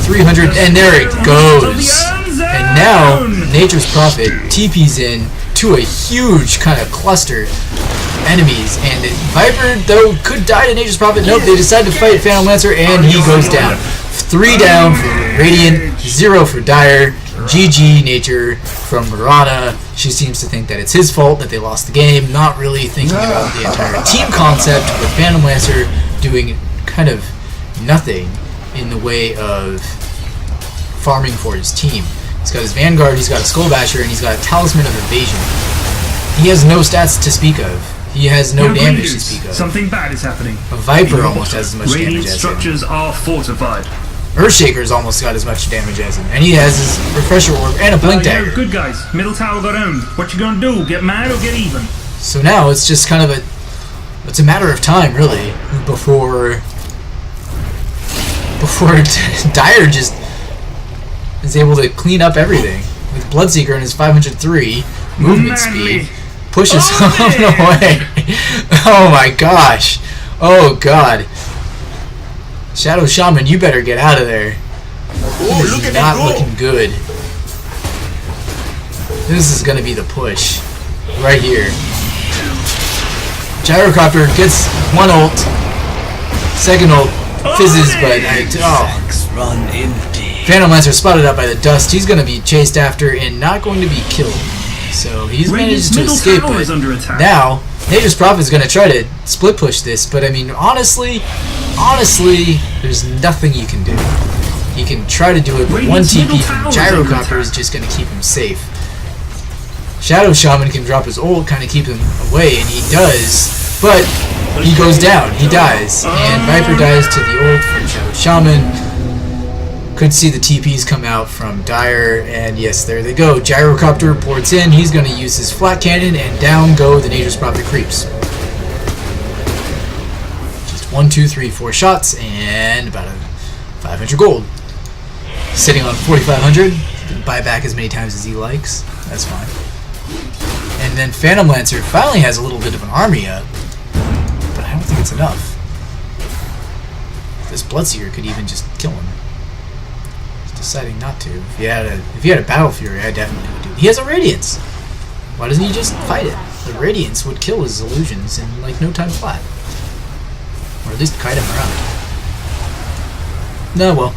300... And there it goes. And now, Nature's Prophet TP's in to a huge kind of cluster enemies. And Viper, though, could die to Nature's Prophet. Nope, they decide to fight Phantom Lancer, and he goes down. 3 down for Radiant, 0 for Dire. GG Nature from Marana. She seems to think that it's his fault that they lost the game, not really thinking about the entire team concept, with Phantom Lancer doing kind of nothing in the way of farming for his team. He's got his Vanguard, he's got a Skull Basher, and he's got a Talisman of Evasion. He has no stats to speak of. He has no damage to speak of. Something bad is happening. A Viper almost has as much damage as him. Radiant structures are fortified. Earthshaker's almost got as much damage as him, and he has his refresher orb and a blink Yeah, dagger. good guys. Middle tower got owned. What you gonna do? Get mad or get even? So now it's just kind of it's a matter of time, really, before Dyer just is able to clean up everything with Bloodseeker and his 503 movement speed. Pushes him away. Oh my gosh. Oh god. Shadow Shaman, you better get out of there. This is not looking good. This is gonna be the push. Right here. Gyrocopter gets one ult. Second ult fizzes, but Run empty. Phantom Lancer spotted out by the dust. He's gonna be chased after and not going to be killed. So he's managed to escape, but now Nature's Prophet is going to try to split push this, but I mean, honestly, there's nothing you can do. He can try to do it, but one TP from Gyrocopter is just going to keep him safe. Shadow Shaman can drop his ult, kind of keep him away, and he does, but he goes down, he dies, and Viper dies to the ult from Shadow Shaman. Could see the TPs come out from Dyer, and yes, there they go. Gyrocopter ports in. He's going to use his flat cannon, and down go the Nature's Prophet creeps. Just 1, 2, 3, 4 shots, and about a 500 gold. Sitting on 4,500. Can buy back as many times as he likes. That's fine. And then Phantom Lancer finally has a little bit of an army up, but I don't think it's enough. This Bloodseeker could even just kill him. Deciding not to. If he had a Battle Fury, I definitely would do it. He has a Radiance. Why doesn't he just fight it? The Radiance would kill his illusions in like no time flat, or at least kite him around. No, well,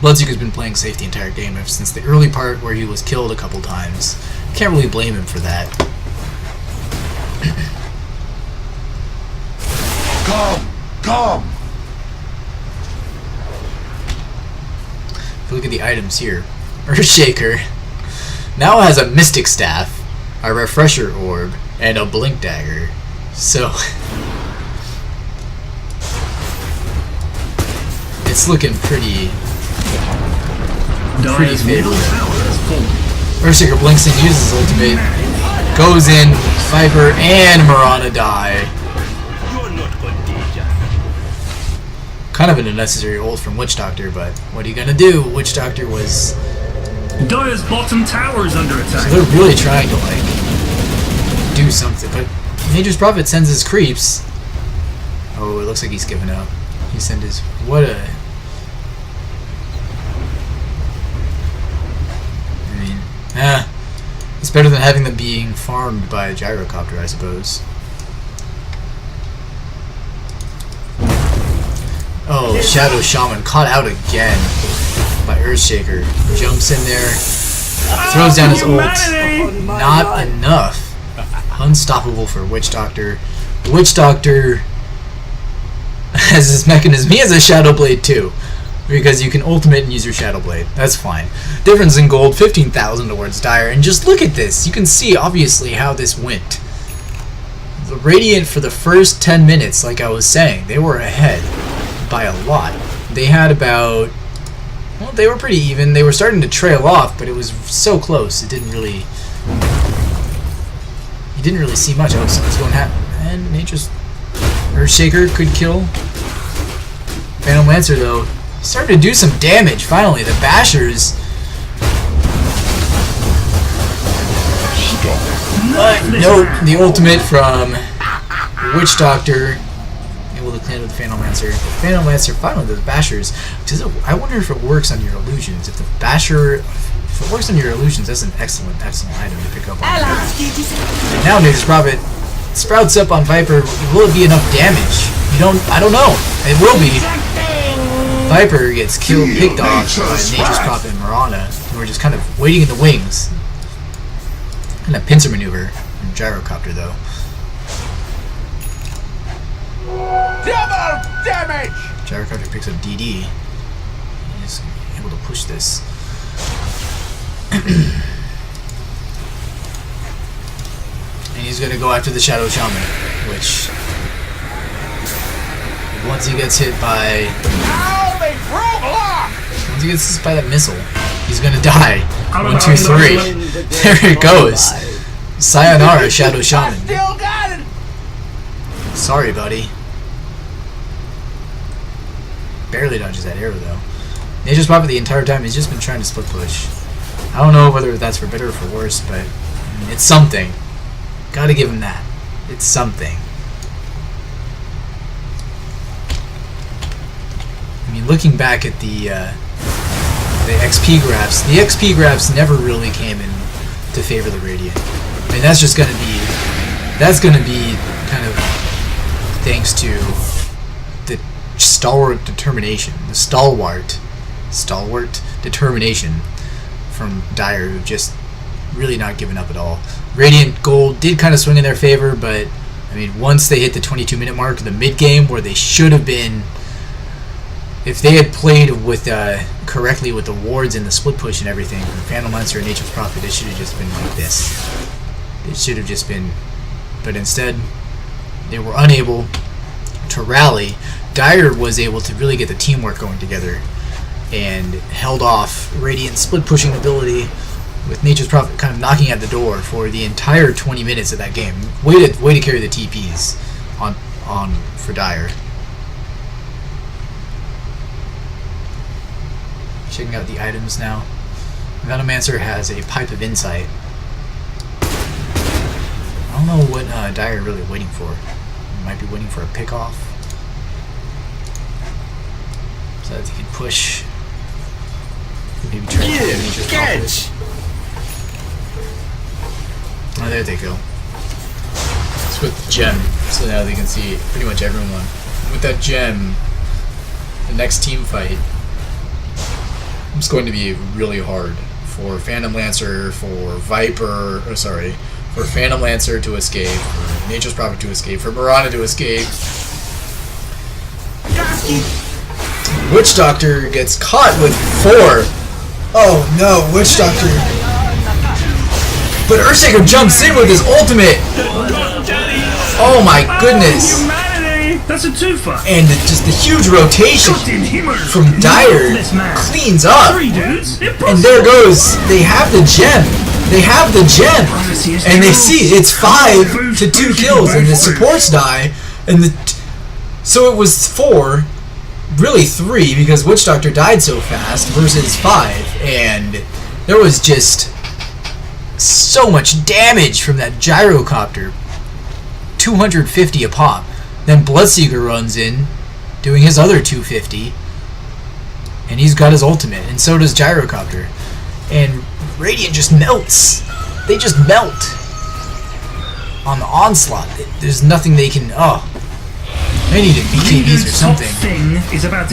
Bloodseeker's been playing safe the entire game ever since the early part where he was killed a couple times. Can't really blame him for that. Come! Look at the items here. Earthshaker now has a Mystic Staff, a Refresher Orb, and a Blink Dagger. So it's looking pretty favorable. Earthshaker blinks and uses his ultimate. Goes in, Viper and Mirana die. Kind of an unnecessary ult from Witch Doctor, but what are you gonna do? Witch Doctor was... Dyer's bottom tower is under attack. So they're really trying to, like, do something, but Nature's Prophet sends his creeps. Oh, it looks like he's given up. He sent his... What a... I mean, it's better than having them being farmed by a Gyrocopter, I suppose. Oh, Shadow Shaman caught out again by Earthshaker. Jumps in there, throws down his ult. Not enough. Unstoppable for Witch Doctor. Witch Doctor has his mechanism. He has a Shadow Blade too, because you can ultimate and use your Shadow Blade. That's fine. Difference in gold, 15,000 towards Dyer. And just look at this. You can see obviously how this went. The Radiant for the first 10 minutes, like I was saying, they were ahead by a lot. They had about... Well, they were pretty even. They were starting to trail off, but it was so close. It didn't really... You didn't really see much. Oh, something's going to happen. And Nature's... Earthshaker could kill. Phantom Lancer, though, started to do some damage, finally. The Bashers... Nope, the ultimate from Witch Doctor... Able to clean up the Phantom Lancer. Phantom Lancer finally the Bashers. I wonder if it works on your illusions. If it works on your illusions, that's an excellent item to pick up on. And now Nature's Prophet sprouts up on Viper. Will it be enough damage? I don't know. It will be. Viper gets picked off by Nature's Prophet and Mirana. And we're just kind of waiting in the wings. And a pincer maneuver from Gyrocopter though. Double damage! Gyrocopter picks up DD. He's able to push this. And he's gonna go after the Shadow Shaman, which once he gets hit by Once he gets hit by that missile, he's gonna die. 1, 2, 3. There it goes. Sayonara, Shadow Shaman. Sorry, buddy. Barely dodges that arrow, though. Nature's Prophet the entire time has just been trying to split push. I don't know whether that's for better or for worse, but it's something. Gotta give him that. It's something. I mean, looking back at the XP graphs never really came in to favor the Radiant. I mean, that's gonna be kind of thanks to the stalwart determination from Dire, who just really not given up at all. Radiant Gold did kind of swing in their favor, but I mean, once they hit the 22-minute mark of the mid game, where they should have been, if they had played with correctly with the wards and the split push and everything from Phantom Lancer and Nature's Prophet, it should have just been like this. It should have just been, but instead they were unable to rally. Dire was able to really get the teamwork going together and held off Radiant's split pushing ability, with Nature's Prophet kind of knocking at the door for the entire 20 minutes of that game. Way to carry the TPs on for Dire. Checking out the items now. Venomancer has a Pipe of Insight. I don't know what Dire really waiting for. He might be waiting for a pick-off. So that he can push. Maybe try to get Nature's Prophet. Oh, there they go. It's with the gem, so now they can see pretty much everyone. With that gem, the next team fight, it's going to be really hard for Phantom Lancer, for for Phantom Lancer to escape, for Nature's Prophet to escape, for Mirana to escape. Witch Doctor gets caught with 4. Oh no, Witch Doctor. But Earthshaker jumps in with his ultimate. Oh my goodness. That's a twofer. And just the huge rotation from Dire cleans up. And there goes. They have the gem. And they see it's 5 to 2 kills, and the supports die. And so it was 4, really 3, because Witch Doctor died so fast versus 5, and there was just so much damage from that gyrocopter. 250 a pop. Then Bloodseeker runs in, doing his other 250, and he's got his ultimate, and so does Gyrocopter. And Radiant just melts. They just melt on the onslaught. There's nothing they can. Oh, they need BKBs or something.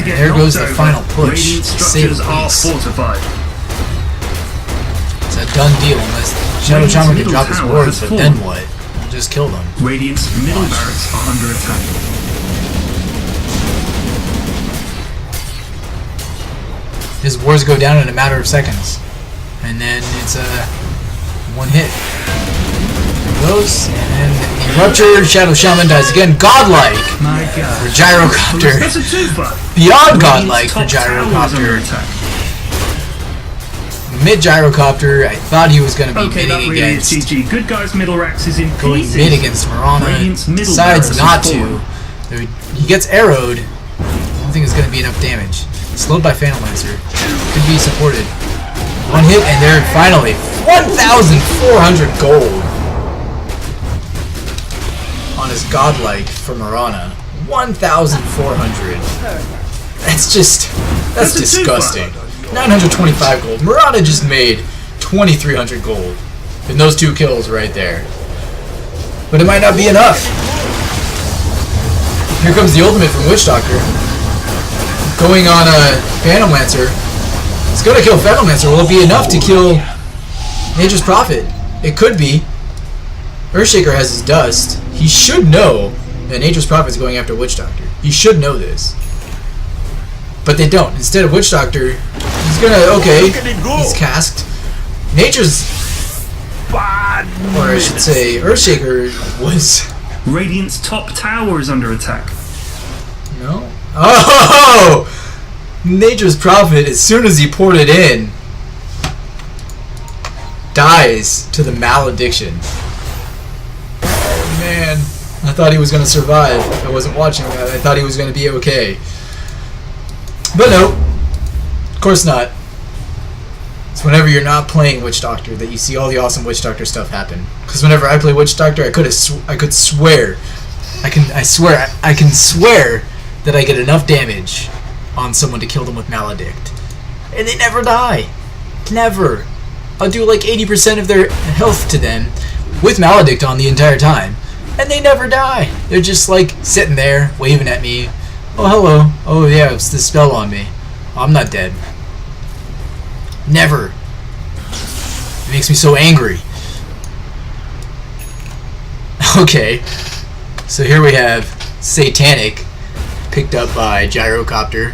There goes the final push. Save the place. It's a done deal unless Shadow Shaman can drop his wards, but then what? Just kill them. Radiant's middle barracks are under attack. His wards go down in a matter of seconds, and then it's a 1 hit. There goes, and then the Rupture. Shadow Shaman dies again. Godlike for Gyrocopter. Beyond godlike for Gyrocopter. Mid Gyrocopter, I thought he was going to be bidding against. Good guys, middle racks is in going mid against Mirana. Decides not to. He gets arrowed. I don't think it's going to be enough damage. Slowed by Phantom Lancer. Could be supported. 1 hit, and there finally 1,400 gold on his godlike for Mirana. 1,400. That's disgusting. 925 gold. Mirana just made 2,300 gold in those 2 kills right there. But it might not be enough. Here comes the ultimate from Witch Doctor. Going on a Phantom Lancer. It's going to kill Phantom Lancer. Will it be enough to kill Nature's Prophet? It could be. Earthshaker has his dust. He should know that Nature's Prophet is going after Witch Doctor. He should know this. But they don't. Instead of Witch Doctor, he's gonna, okay, he's cast. Nature's, or I should say, Earthshaker was... Radiant's top tower is under attack. No? Oh! Nature's Prophet, as soon as he poured it in, dies to the malediction. Oh man, I thought he was going to survive. I wasn't watching that. I thought he was going to be okay. But no, of course not. It's whenever you're not playing Witch Doctor that you see all the awesome Witch Doctor stuff happen. Because whenever I play Witch Doctor, I can swear that I get enough damage on someone to kill them with Maledict. And they never die. Never. I'll do like 80% of their health to them with Maledict on the entire time. And they never die. They're just like sitting there, waving at me. Oh, hello. Oh, yeah, it's this spell on me. Oh, I'm not dead. Never. It makes me so angry. Okay. So here we have Satanic, picked up by Gyrocopter.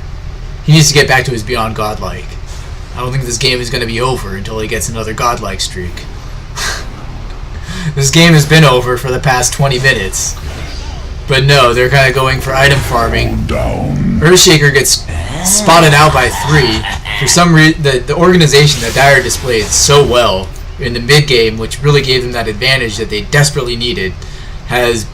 He needs to get back to his Beyond Godlike. I don't think this game is going to be over until he gets another Godlike streak. This game has been over for the past 20 minutes. But no, they're kind of going for item farming. Earthshaker gets spotted out by 3. For some reason, the organization that Dire displayed so well in the mid-game, which really gave them that advantage that they desperately needed, has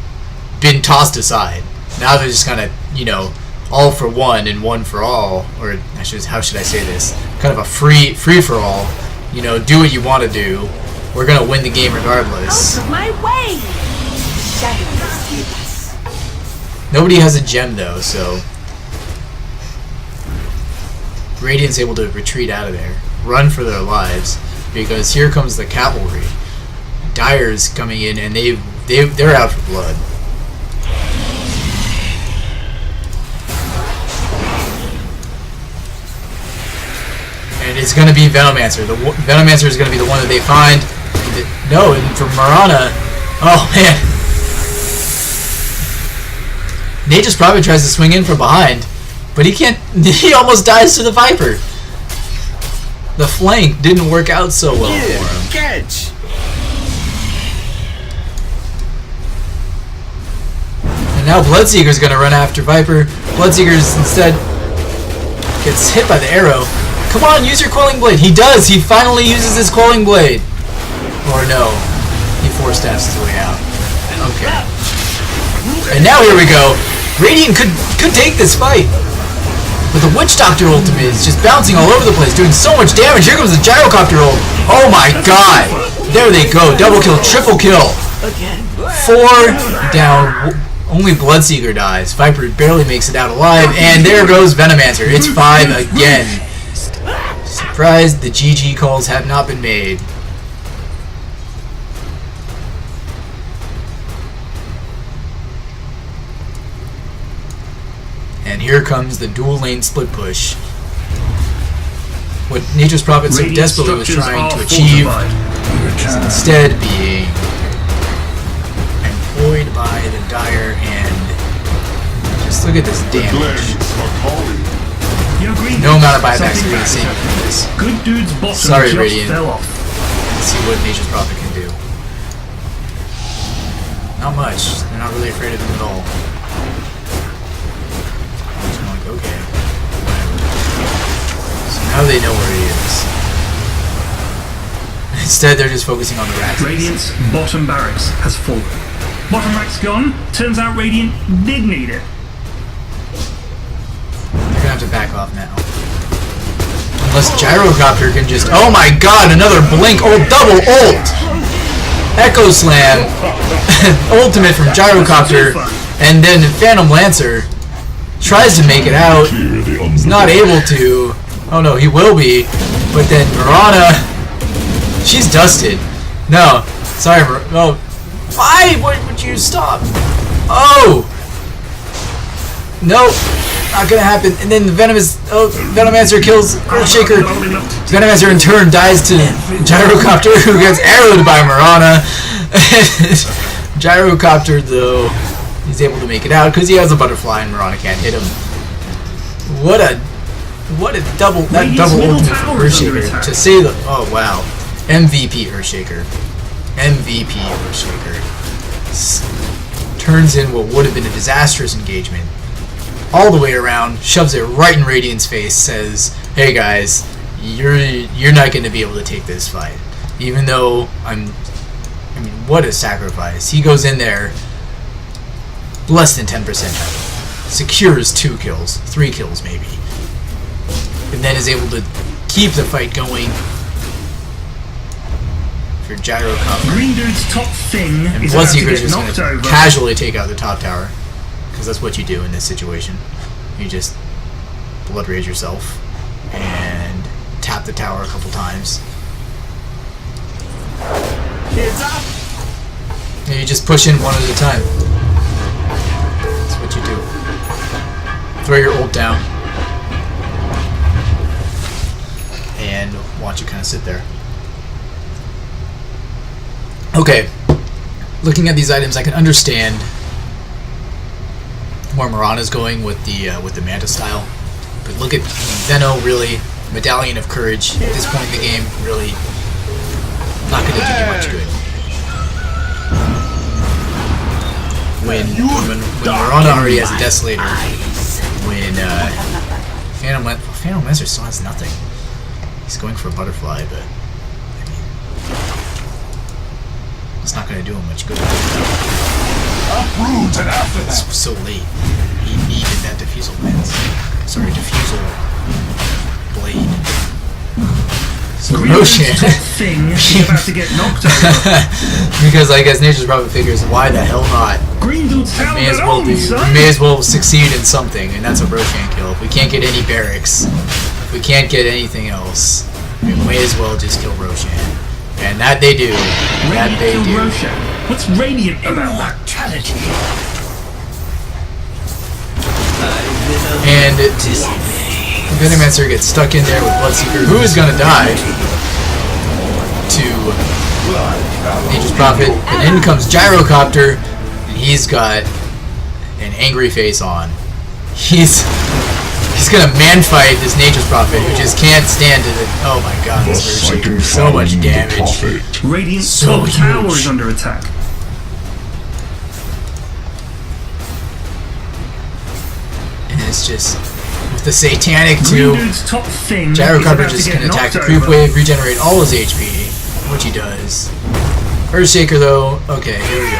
been tossed aside. Now they're just kind of, you know, all for one and one for all, or how should I say this? Kind of a free for all. You know, do what you want to do. We're gonna win the game regardless. Out of my way! Shadows take us. Nobody has a gem though, so Radiant's able to retreat out of there, run for their lives, because here comes the cavalry. Dire's coming in, and they're out for blood. And it's going to be Venomancer. The Venomancer is going to be the one that they find. No, and for Mirana, oh man. Nature's Prophet tries to swing in from behind, but he can't. He almost dies to the Viper. The flank didn't work out so well for him. Catch! And now Bloodseeker's going to run after Viper. Bloodseeker's instead gets hit by the arrow. Come on, use your Quelling Blade. He does. He finally uses his Quelling Blade. Or no, he force stabs his way out. Okay. And now here we go. Radiant could take this fight. But the Witch Doctor ultimate is just bouncing all over the place, doing so much damage. Here comes the Gyrocopter ult. Oh my god. There they go. Double kill, triple kill. 4 down. Only Bloodseeker dies. Viper barely makes it out alive. And there goes Venomancer. It's 5 again. Surprised the GG calls have not been made. And here comes the dual lane split push. What Nature's Prophet so desperately was trying to achieve is instead being employed by the Dire, and just look at this damage. No amount of buybacks are going to save you from this. Good dude's bottom Sorry, just Radiant. fell off. Let's see what Nature's Prophet can do. Not much. They're not really afraid of him at all. I'm just like, okay, whatever. So now they know where he is. Instead, they're just focusing on the rats. Radiant's bottom barracks has fallen. Bottom rack's gone. Turns out Radiant did need it. They're gonna have to back off now. Unless Gyrocopter can just... Oh my god, another blink! Oh, double ult! Echo Slam! Ultimate from Gyrocopter. And then Phantom Lancer tries to make it out. He's not able to. Oh no, he will be. But then Mirana... She's dusted. No. Sorry, oh. Why would you stop? Oh! Nope. Not gonna happen. And then the Venomancer kills Earthshaker. Venomancer in turn dies to Gyrocopter, who gets arrowed by Mirana. Gyrocopter, though, he's able to make it out because he has a butterfly and Mirana can't hit him. What a double ultimate from Earthshaker to say the wow. MVP Earthshaker. MVP Earthshaker. Turns in what would have been a disastrous engagement all the way around, shoves it right in Radiant's face, says, "Hey guys, you're not going to be able to take this fight." Even though I mean, what a sacrifice. He goes in there, less than 10% health, secures 2 kills, 3 kills maybe, and then is able to keep the fight going for Gyrocopter. Green Dude's top thing And is about to Bloodseeker's get just knocked going to over. casually take out the top tower, because that's what you do in this situation. You just blood rage yourself and tap the tower a couple times. Heads up! And you just push in one at a time. That's what you do. Throw your ult down and watch it kind of sit there. Okay, looking at these items, I can understand where Mirana's going with the Manta style, but look at Zeno, really, Medallion of Courage at this point in the game, really not going to do you much good. When Mirana already has a Desolator, when Phantom Lancer still has nothing. He's going for a Butterfly, but I mean, it's not going to do him much good. Uproot and after that. It's so late. He needed that Diffusal Lens. Sorry, Diffusal Blade. So Roshan. Thing is about to get knocked over. Because I guess Nature's probably figures, why the hell not? Green Dude's We tower may as got well on, do. son. We may as well succeed in something, and that's a Roshan kill. If we can't get any barracks, if we can't get anything else, we may as well just kill Roshan. And that they do. That they Radiant do. killed Roshan. What's radiant about that? Mortality. And Venomancer gets stuck in there with Bloodseeker, who is gonna die to Nature's Prophet. And in comes Gyrocopter, and he's got an angry face on. He's gonna man fight this Nature's Prophet, who just can't stand it. Oh my god, this Earthshaker, so much damage. Radiant's So top tower huge. is under attack. And it's just with the Satanic Green too. Dude's top thing is Gyrocopter about just to can get attack knocked the creep over. wave, regenerate all his HP, which he does. Earthshaker though, okay, here we go.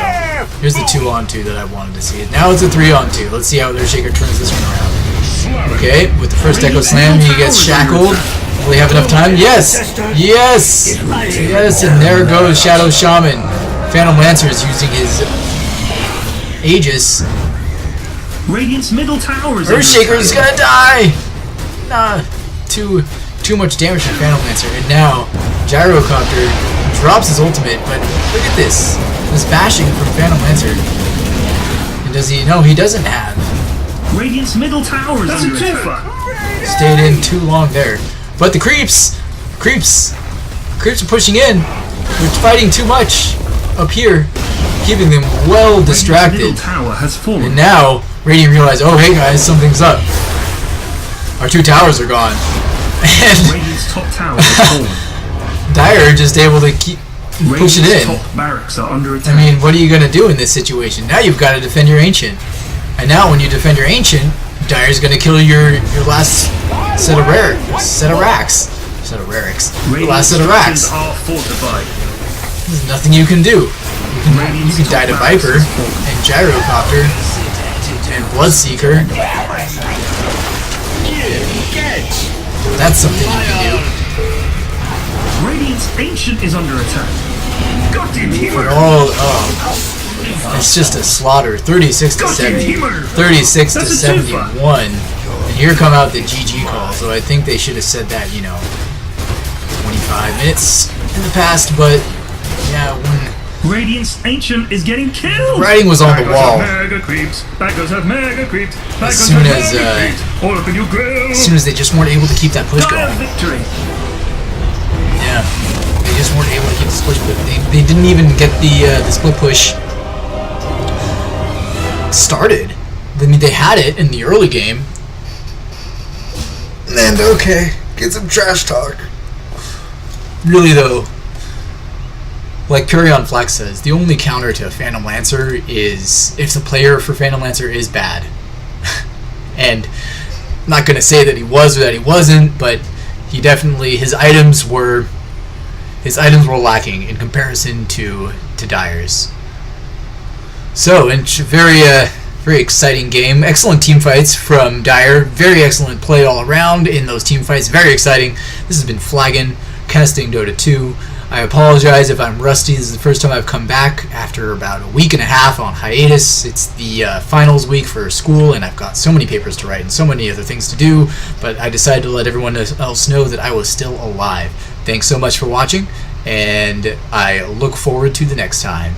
Here's the 2-on-2 that I wanted to see. Now it's a 3-on-2. Let's see how Earthshaker turns this one around. Okay, with the first Echo Slam, he gets shackled. Will he have enough time? Yes! Yes! Yes, and there goes Shadow Shaman. Phantom Lancer is using his Aegis. Radiant's middle tower is under Earthshaker is attack. gonna die! Nah, too much damage from Phantom Lancer. And now, Gyrocopter drops his ultimate, but look at this. This bashing from Phantom Lancer. And does he? No, he doesn't have. Radiant's middle tower is under attack. Stayed in too long there. But the creeps are pushing in. They're fighting too much up here, keeping them well Radiant's distracted. middle tower has fallen. And now, Radiant realize, oh hey guys, something's up. Our 2 towers are gone. And Radiant's top tower has fallen. Dire just able to keep pushing Radiant's in. top barracks are under attack. I mean, what are you gonna do in this situation? Now you've got to defend your Ancient. And now when you defend your Ancient, Dire's gonna kill your last set of racks. Your last set of racks. Radiant's are fortified. There's nothing you can do. You Radiant's can die to top barracks Viper has fallen. and Gyrocopter and Bloodseeker. That's something you can do. Radiant's ancient is under attack. Got him, Healer! Oh, it's just a slaughter. 36 to Got him, 70. Healer! 36 to That's a 71. And here come out the GG call. So I think they should have said that, 25 minutes in the past. But yeah, when Radiant's ancient is getting killed! writing was on the wall. Mega creeps. Backers have mega creeps. Backers soon have as, mega creeps. All up in your grill. as soon as they just weren't able to keep that push Dire going. victory. Yeah, they just weren't able to keep the split push. They didn't even get the split push started. I mean, they had it in the early game. And okay, get some trash talk. Really though, like Purion Flex says, the only counter to Phantom Lancer is if the player for Phantom Lancer is bad. And I'm not going to say that he was or that he wasn't, but he definitely, his items were lacking in comparison to Dyer's. So, in very exciting game. Excellent team fights from Dyer. Very excellent play all around in those team fights. Very exciting. This has been Flag0n, casting Dota 2. I apologize if I'm rusty. This is the first time I've come back after about a week and a half on hiatus. It's the finals week for school, and I've got so many papers to write and so many other things to do, but I decided to let everyone else know that I was still alive. Thanks so much for watching, and I look forward to the next time.